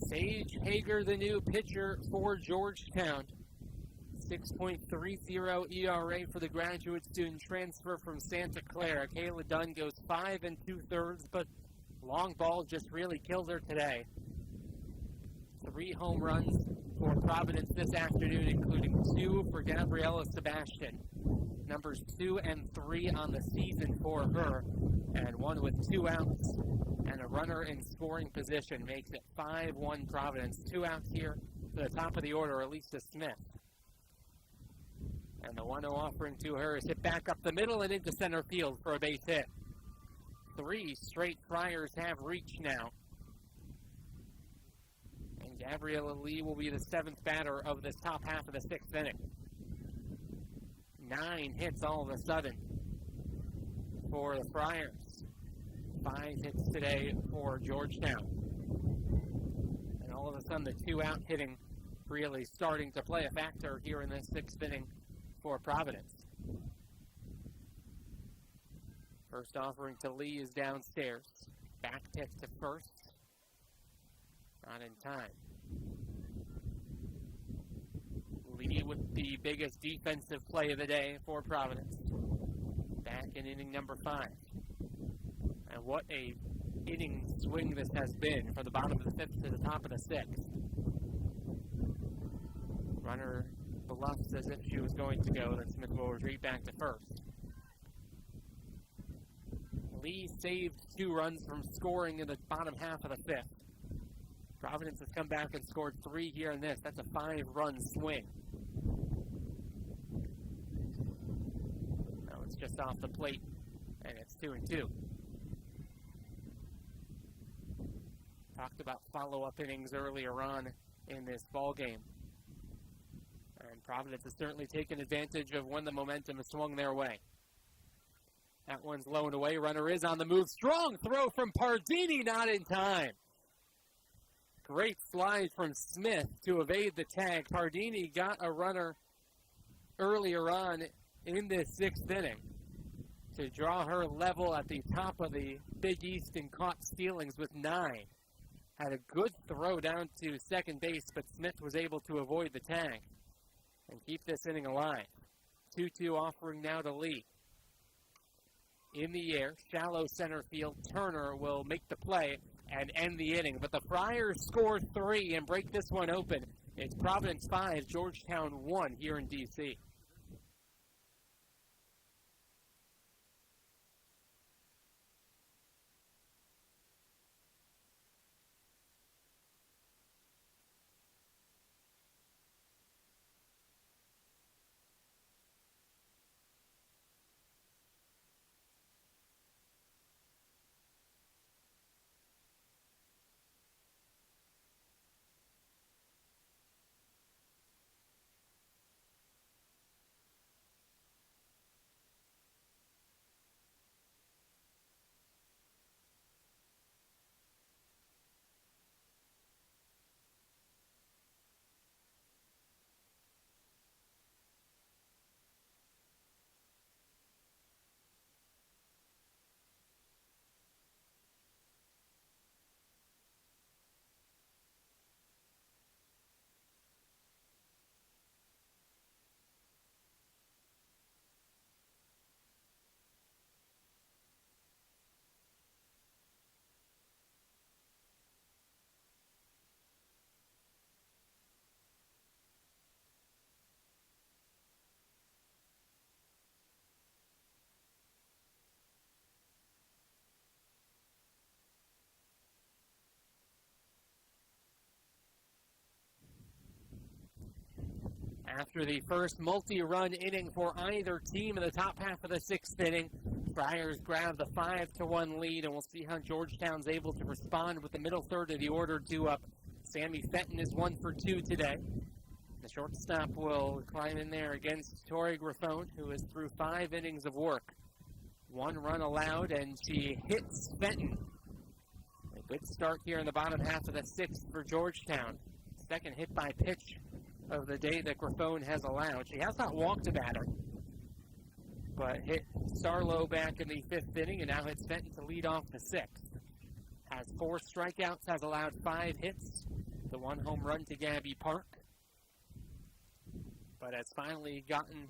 Sage Hager, the new pitcher for Georgetown. 6.30 ERA for the graduate student transfer from Santa Clara. Kayla Dunn goes 5 2/3, but long ball just really killed her today. 3 home runs for Providence this afternoon, including 2 for Gabriella Sebastian. Numbers 2 and 3 on the season for her, and 1 with 2 outs and a runner in scoring position makes it 5-1 Providence. 2 outs here to the top of the order, Elisa Smith. And the 1-0 offering to her is hit back up the middle and into center field for a base hit. 3 straight Friars have reached now. Gabriella Lee will be the 7th batter of this top half of the 6th inning. 9 hits all of a sudden for the Friars. 5 hits today for Georgetown. And all of a sudden the 2-out hitting really starting to play a factor here in this 6th inning for Providence. First offering to Lee is downstairs. Back pitch to first. Not in time. Lee with the biggest defensive play of the day for Providence. Back in inning number 5. And what a inning swing this has been from the bottom of the 5th to the top of the 6th. Runner bluffs as if she was going to go, then Smith will retreat back to first. Lee saved 2 runs from scoring in the bottom half of the 5th. Providence has come back and scored 3 here in this. That's a 5-run swing. Now it's just off the plate, and it's 2-2. Talked about follow-up innings earlier on in this ball game. And Providence has certainly taken advantage of when the momentum has swung their way. That one's low and away. Runner is on the move. Strong throw from Pardini, not in time. Great slide from Smith to evade the tag. Pardini got a runner earlier on in this 6th inning to draw her level at the top of the Big East and caught stealings with 9. Had a good throw down to second base, but Smith was able to avoid the tag and keep this inning alive. 2-2 offering now to Lee. In the air, shallow center field. Turner will make the play and end the inning. But the Friars score 3 and break this one open. It's Providence 5, Georgetown 1 here in D.C. After the first multi-run inning for either team in the top half of the 6th inning, Friars grab the 5-1 lead, and we'll see how Georgetown's able to respond with the middle third of the order 2 up. Sammy Fenton is 1 for 2 today. The shortstop will climb in there against Tori Griffone, who is through 5 innings of work. 1 run allowed, and she hits Fenton. A good start here in the bottom half of the 6th for Georgetown. Second hit by pitch of the day that Griffone has allowed. She has not walked a batter, but hit Sarlo back in the 5th inning and now hits Fenton to lead off the 6th. Has 4 strikeouts, has allowed 5 hits, the 1 home run to Gabby Park, but has finally gotten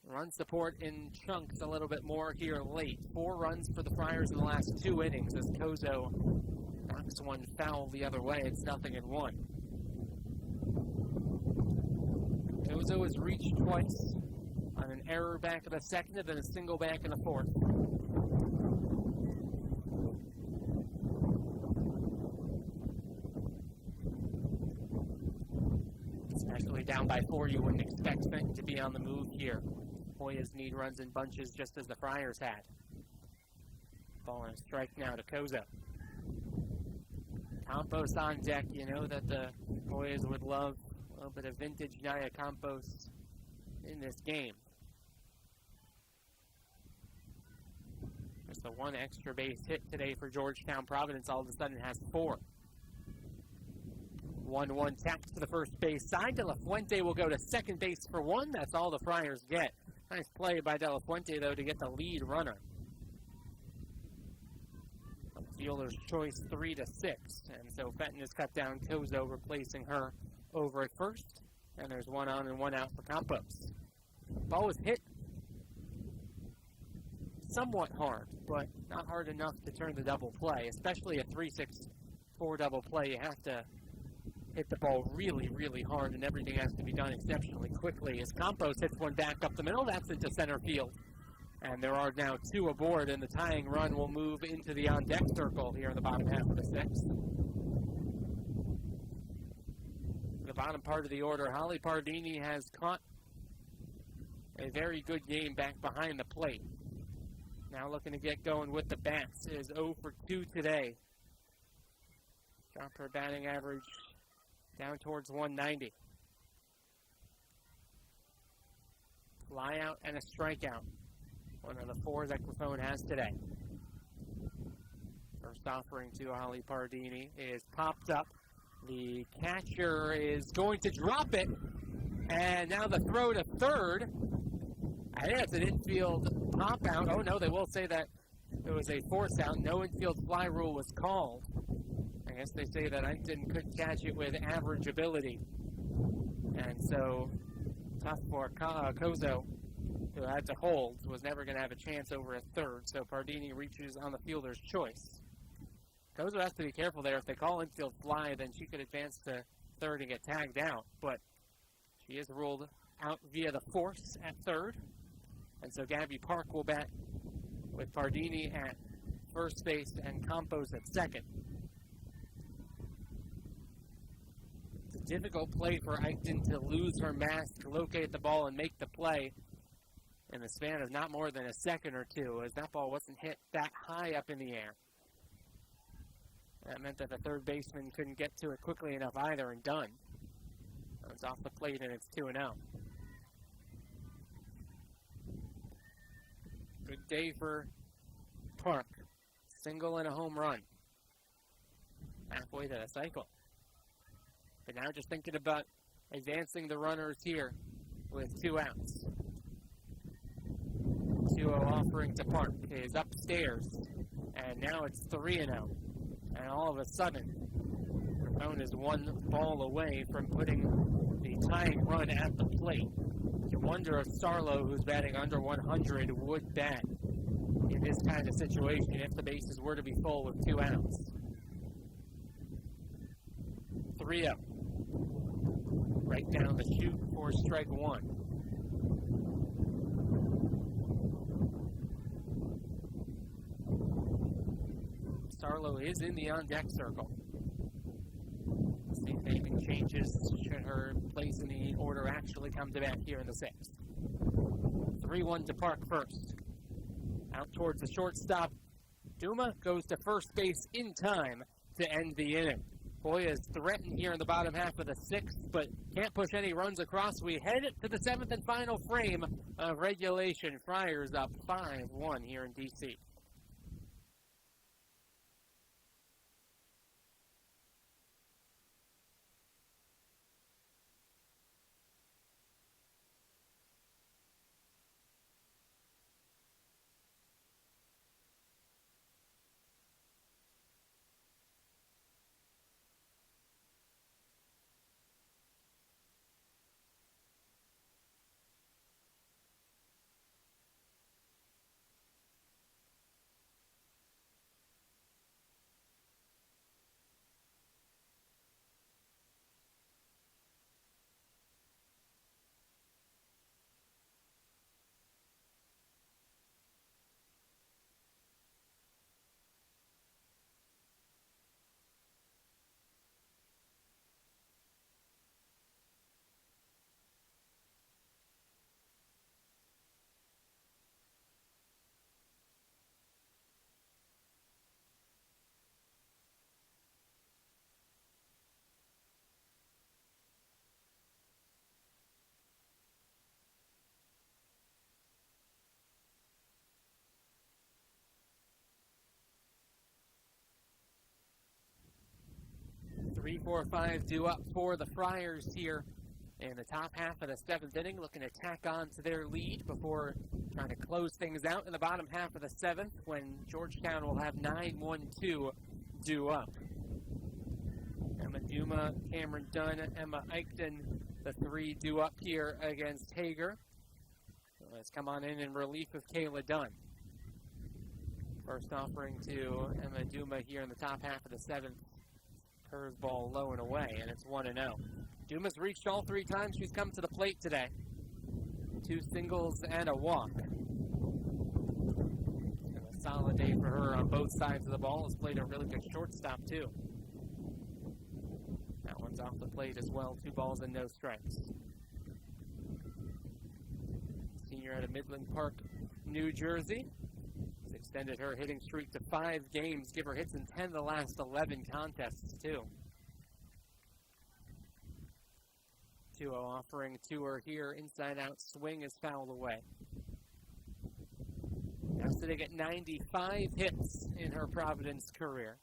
run support in chunks a little bit more here late. 4 runs for the Friars in the last 2 innings as Kozo knocks one foul the other way. It's 0-1. Kozo has reached twice on an error back in the 2nd and then a single back in the 4th. Especially down by 4, you wouldn't expect Fenton to be on the move here. Hoyas need runs in bunches just as the Friars had. Ball and a strike now to Kozo. Campos on deck. You know that the Hoyas would love a little bit of vintage Naya Campos in this game. Just the one extra base hit today for Georgetown. Providence all of a sudden has 4. 1-1 taps to the first base side. De La Fuente will go to second base for 1. That's all the Friars get. Nice play by De La Fuente, though, to get the lead runner. Fielder's choice 3-6. And so Fenton has cut down Kozo, replacing her over at first. And there's 1 on and 1 out for Campos. Ball was hit somewhat hard, but not hard enough to turn the double play, especially a 3-6-4 double play. You have to hit the ball really, really hard, and everything has to be done exceptionally quickly. As Campos hits one back up the middle, that's into center field. And there are now 2 aboard, and the tying run will move into the on-deck circle here in the bottom half of the 6th. The bottom part of the order, Holly Pardini has caught a very good game back behind the plate. Now looking to get going with the bats, is 0 for 2 today. Dropped her batting average down towards 190. Fly out and a strikeout. One of the 4 that Equiphone has today. First offering to Holly Pardini is popped up. The catcher is going to drop it. And now the throw to third. I think that's an infield pop out. Oh no, they will say that it was a force out. No infield fly rule was called. I guess they say that Eichton couldn't catch it with average ability. And so, tough for Kozo, who had to hold, was never going to have a chance over at third. So Pardini reaches on the fielder's choice. Kozo has to be careful there. If they call infield fly, then she could advance to third and get tagged out. But she is ruled out via the force at third. And so Gabby Park will bat with Pardini at first base and Campos at second. It's a difficult play for Eichton to lose her mask, locate the ball, and make the play in the span of not more than a second or two, as that ball wasn't hit that high up in the air. That meant that the third baseman couldn't get to it quickly enough either, and done. It's off the plate, and it's 2-0. Good day for Park. Single and a home run. Halfway to the cycle. But now just thinking about advancing the runners here with 2 outs. 2-0 offering to Park is upstairs. And now it's 3-0. And all of a sudden, Ramon is 1 ball away from putting the tying run at the plate. You wonder if Starlow, who's batting under 100, would bat in this kind of situation if the bases were to be full with 2 outs. 3-0. Right down the chute for strike 1. Starlow is in the on-deck circle. See if anything changes should her place in the order actually come to bat here in the 6th. 3-1 to Park first. Out towards the shortstop. Duma goes to first base in time to end the inning. Hoyas threatened here in the bottom half of the 6th, but can't push any runs across. We head to the 7th and final frame of regulation. Friars up 5-1 here in D.C. 3, 4, 5 due up for the Friars here in the top half of the 7th inning, looking to tack on to their lead before trying to close things out in the bottom half of the 7th when Georgetown will have 9-1-2 due up. Emma Duma, Cameron Dunn, Emma Eichten, the 3 due up here against Hager. Let's come on in relief of Kayla Dunn. First offering to Emma Duma here in the top half of the 7th. Curveball low and away, and it's 1-0. Dumas reached all 3 times she's come to the plate today. 2 singles and a walk. And a solid day for her on both sides of the ball. Has played a really good shortstop, too. That one's off the plate as well. 2 balls and no strikes. Senior out of Midland Park, New Jersey. Has extended her hitting streak to 5 games. Give her hits in 10 of the last 11 contests, too. 2-0 offering to her here. Inside out swing is fouled away. Now sitting at 95 hits in her Providence career.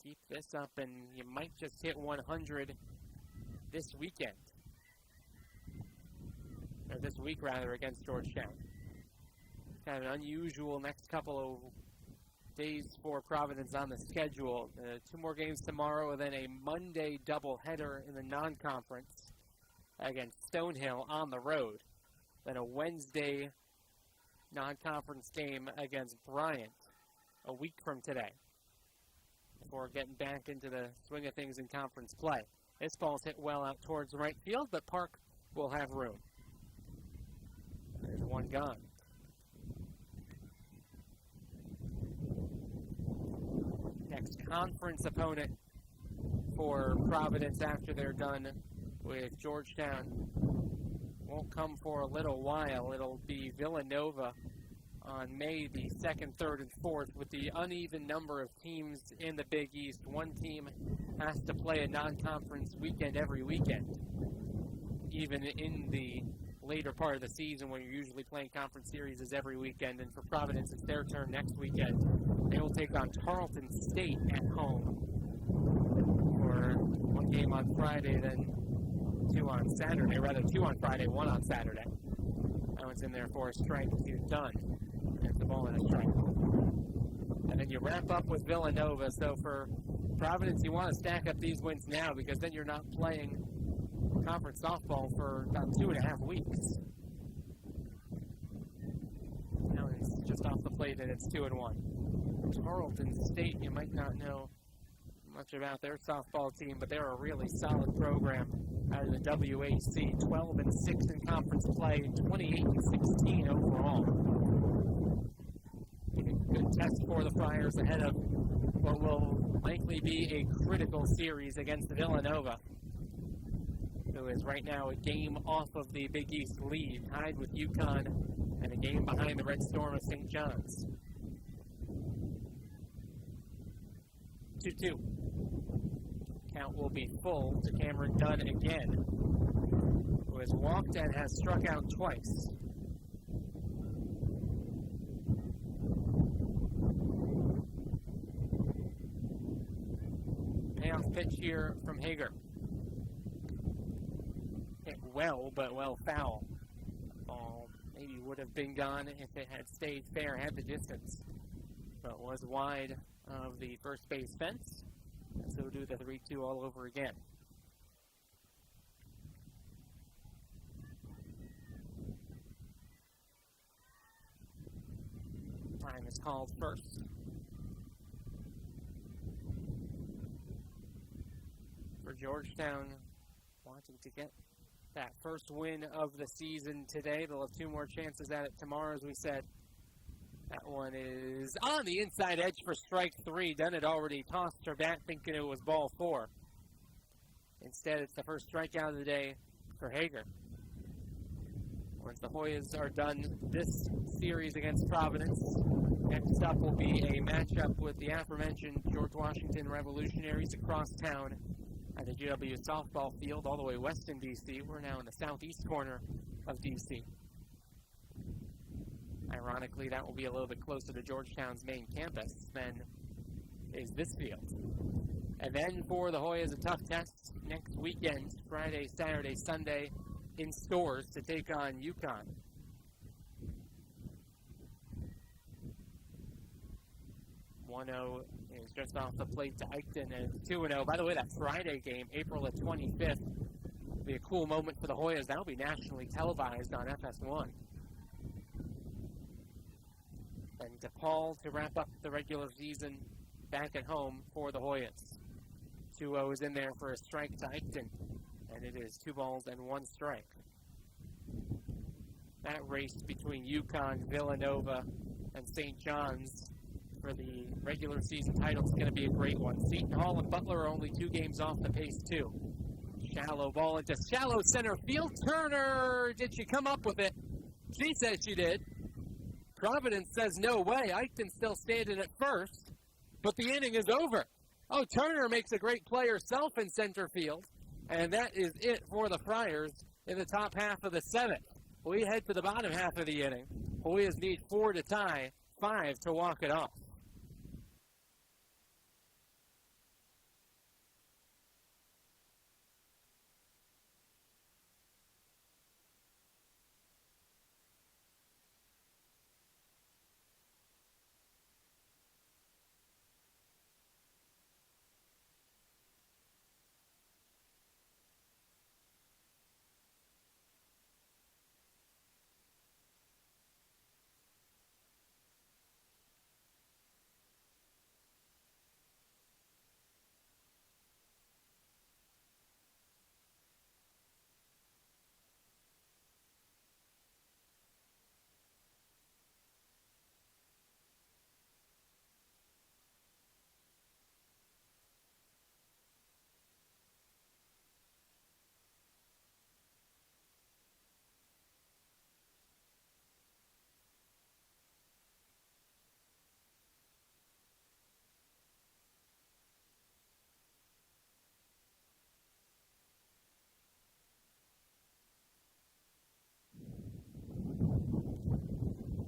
Keep this up and you might just hit 100 this weekend. Or this week, rather, against Georgetown. Kind of an unusual next couple of days for Providence on the schedule. 2 more games tomorrow and then a Monday doubleheader in the non-conference against Stonehill on the road. Then a Wednesday non-conference game against Bryant a week from today before getting back into the swing of things in conference play. This ball's hit well out towards right field, but Park will have room. There's one gone. Next conference opponent for Providence after they're done with Georgetown won't come for a little while. It'll be Villanova on May the 2nd, 3rd, and 4th. With the uneven number of teams in the Big East, one team has to play a non-conference weekend every weekend, even in the later part of the season when you're usually playing conference series is every weekend. And for Providence, it's their turn next weekend. They will take on Tarleton State at home for one game on Friday, then 2 on Saturday, rather 2 on Friday, 1 on Saturday. That one's in there for a strike to Dunn. It's the ball and a strike. And then you wrap up with Villanova. So for Providence, you want to stack up these wins now because then you're not playing conference softball for about 2.5 weeks. Now it's just off the plate and it's 2-1. Tarleton State, you might not know much about their softball team, but they're a really solid program out of the WAC. 12-6 in conference play, 28-16 overall. A good test for the Friars ahead of what will likely be a critical series against Villanova, who is right now a game off of the Big East lead, tied with UConn and a game behind the Red Storm of St. John's. 2-2. Count will be full to Cameron Dunn again, who has walked and has struck out twice. Payoff pitch here from Hager. Hit well, but well foul. Ball maybe would have been gone if it had stayed fair, had the distance, but was wide of the first base fence. And so do the 3-2 all over again. Time is called first. For Georgetown, wanting to get that first win of the season today. They'll have 2 more chances at it tomorrow, as we said. That one is on the inside edge for strike 3. Dunn had already tossed her bat thinking it was ball 4. Instead, it's the first strikeout of the day for Hager. Once the Hoyas are done this series against Providence, next up will be a matchup with the aforementioned George Washington Revolutionaries across town at the GW softball field all the way west in D.C. We're now in the southeast corner of D.C. Ironically, that will be a little bit closer to Georgetown's main campus than is this field. And then for the Hoyas, a tough test next weekend, Friday, Saturday, Sunday, in stores to take on UConn. 1-0 is just off the plate to Eichton, and 2-0. By the way, that Friday game, April the 25th, will be a cool moment for the Hoyas. That will be nationally televised on FS1. And DePaul to wrap up the regular season back at home for the Hoyas. 2-0 is in there for a strike to Eichton, and it is 2 balls and 1 strike. That race between UConn, Villanova, and St. John's for the regular season title is going to be a great one. Seton Hall and Butler are only 2 games off the pace, too. Shallow ball into shallow center field. Turner, did she come up with it? She says she did. Providence says no way. Eichton still standing at first, but the inning is over. Oh, Turner makes a great play herself in center field, and that is it for the Friars in the top half of the 7th. We head to the bottom half of the inning. Hoyas need 4 to tie, 5 to walk it off.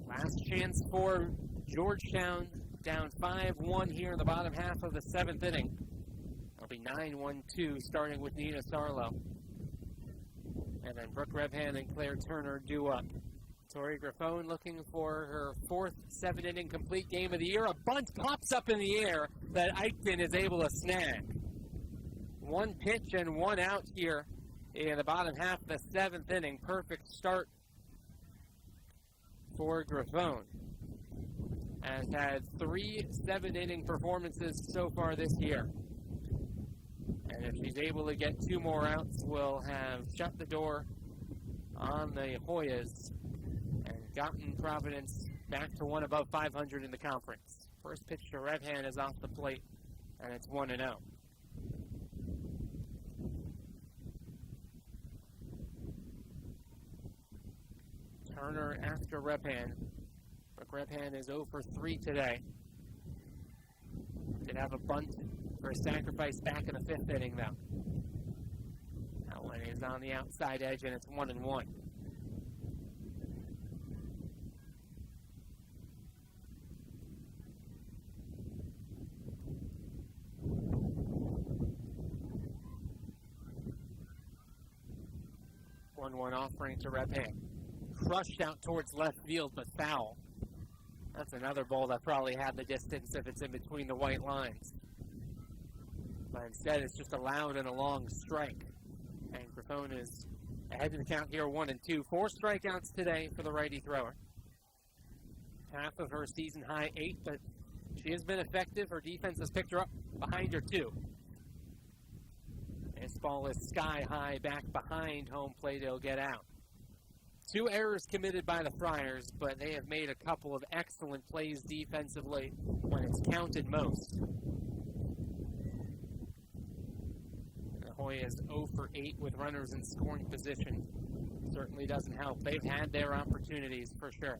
Last chance for Georgetown, down 5-1 here in the bottom half of the 7th inning. It'll be 9-1-2 starting with Nina Sarlo. And then Brooke Rebhan and Claire Turner due up. Tori Grifone looking for her 4th 7-inning complete game of the year. A bunt pops up in the air that Eichton is able to snag. 1 pitch and 1 out here in the bottom half of the 7th inning. Perfect start for Grifone, has had 3 7-inning performances so far this year. And if she's able to get 2 more outs, we'll have shut the door on the Hoyas and gotten Providence back to 1 above 500 in the conference. First pitch to Rebhan is off the plate, and it's 1-0. Turner after Rebhan. Brooke Rebhan is 0 for 3 today. Did have a bunt for a sacrifice back in the 5th inning, though. That one is on the outside edge, and it's 1-1. One offering to Rebhan. Crushed out towards left field, but foul. That's another ball that probably had the distance if it's in between the white lines. But instead, it's just a loud and a long strike. And Grifone is ahead of the count here, 1-2. 4 strikeouts today for the righty thrower. Half of her season high 8, but she has been effective. Her defense has picked her up behind her 2. This ball is sky high back behind home plate. It'll get out. 2 errors committed by the Friars, but they have made a couple of excellent plays defensively when it's counted most. The Hoyas 0 for 8 with runners in scoring position. Certainly doesn't help. They've had their opportunities for sure.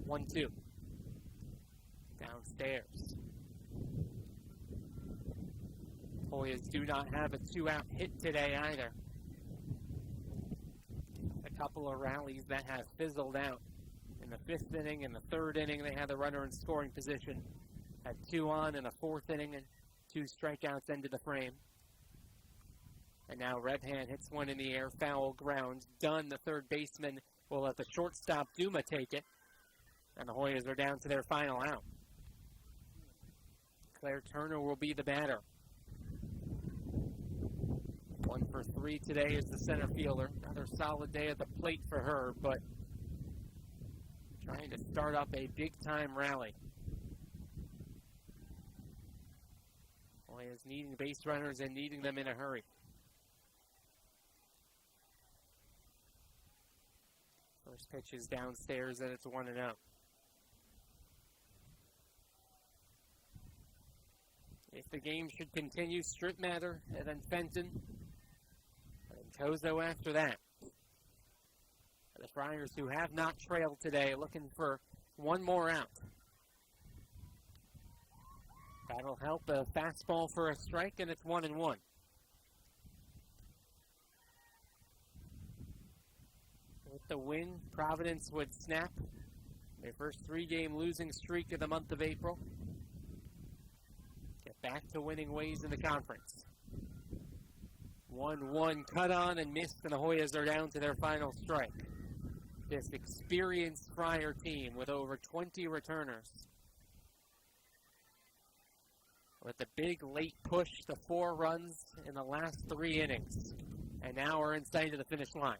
1-2. Downstairs. Hoyas do not have a 2-out hit today either. Couple of rallies that have fizzled out. In the 5th inning and the 3rd inning, they had the runner in scoring position. Had 2 on in the 4th inning and 2 strikeouts ended the frame. And now Redhand hits one in the air, foul ground. Dunn, the third baseman, will let the shortstop Duma take it. And the Hoyas are down to their final out. Claire Turner will be the batter. 1 for 3 today is the center fielder. Another solid day at the plate for her, but trying to start up a big-time rally. Hoyas needing base runners and needing them in a hurry. First pitch is downstairs, and it's 1-0. If the game should continue, Strip Matter, and then Fenton, and Kozo after that. The Friars, who have not trailed today, looking for one more out. That'll help. A fastball for a strike, and it's 1-1. With the win, Providence would snap their first 3-game losing streak of the month of April. Get back to winning ways in the conference. 1-1 cut on and missed, and the Hoyas are down to their final strike. This experienced Friar team with over 20 returners. With the big late push, the 4 runs in the last 3 innings. And now we're in sight of the finish line.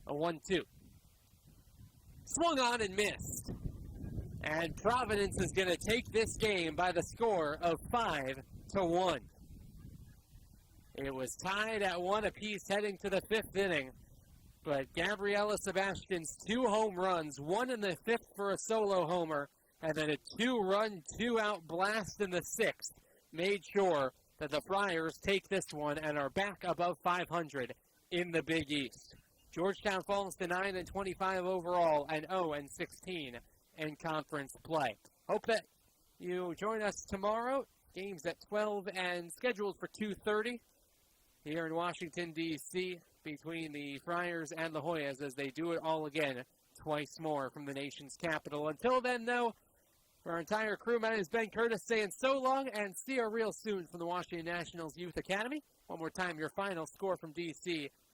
A 1-2. Swung on and missed. And Providence is going to take this game by the score of 5-1. It was tied at 1 apiece heading to the 5th inning. But Gabriela Sebastian's 2 home runs, 1 in the 5th for a solo homer, and then a 2-run, 2-out blast in the 6th made sure that the Friars take this one and are back above 500 in the Big East. Georgetown falls to 9-25 overall and 0-16 in conference play. Hope that you join us tomorrow. Games at 12 and scheduled for 2:30 here in Washington, D.C. between the Friars and the Hoyas as they do it all again twice more from the nation's capital. Until then, though, for our entire crew, my name is Ben Curtis saying so long and see you real soon from the Washington Nationals Youth Academy. One more time, your final score from D.C.,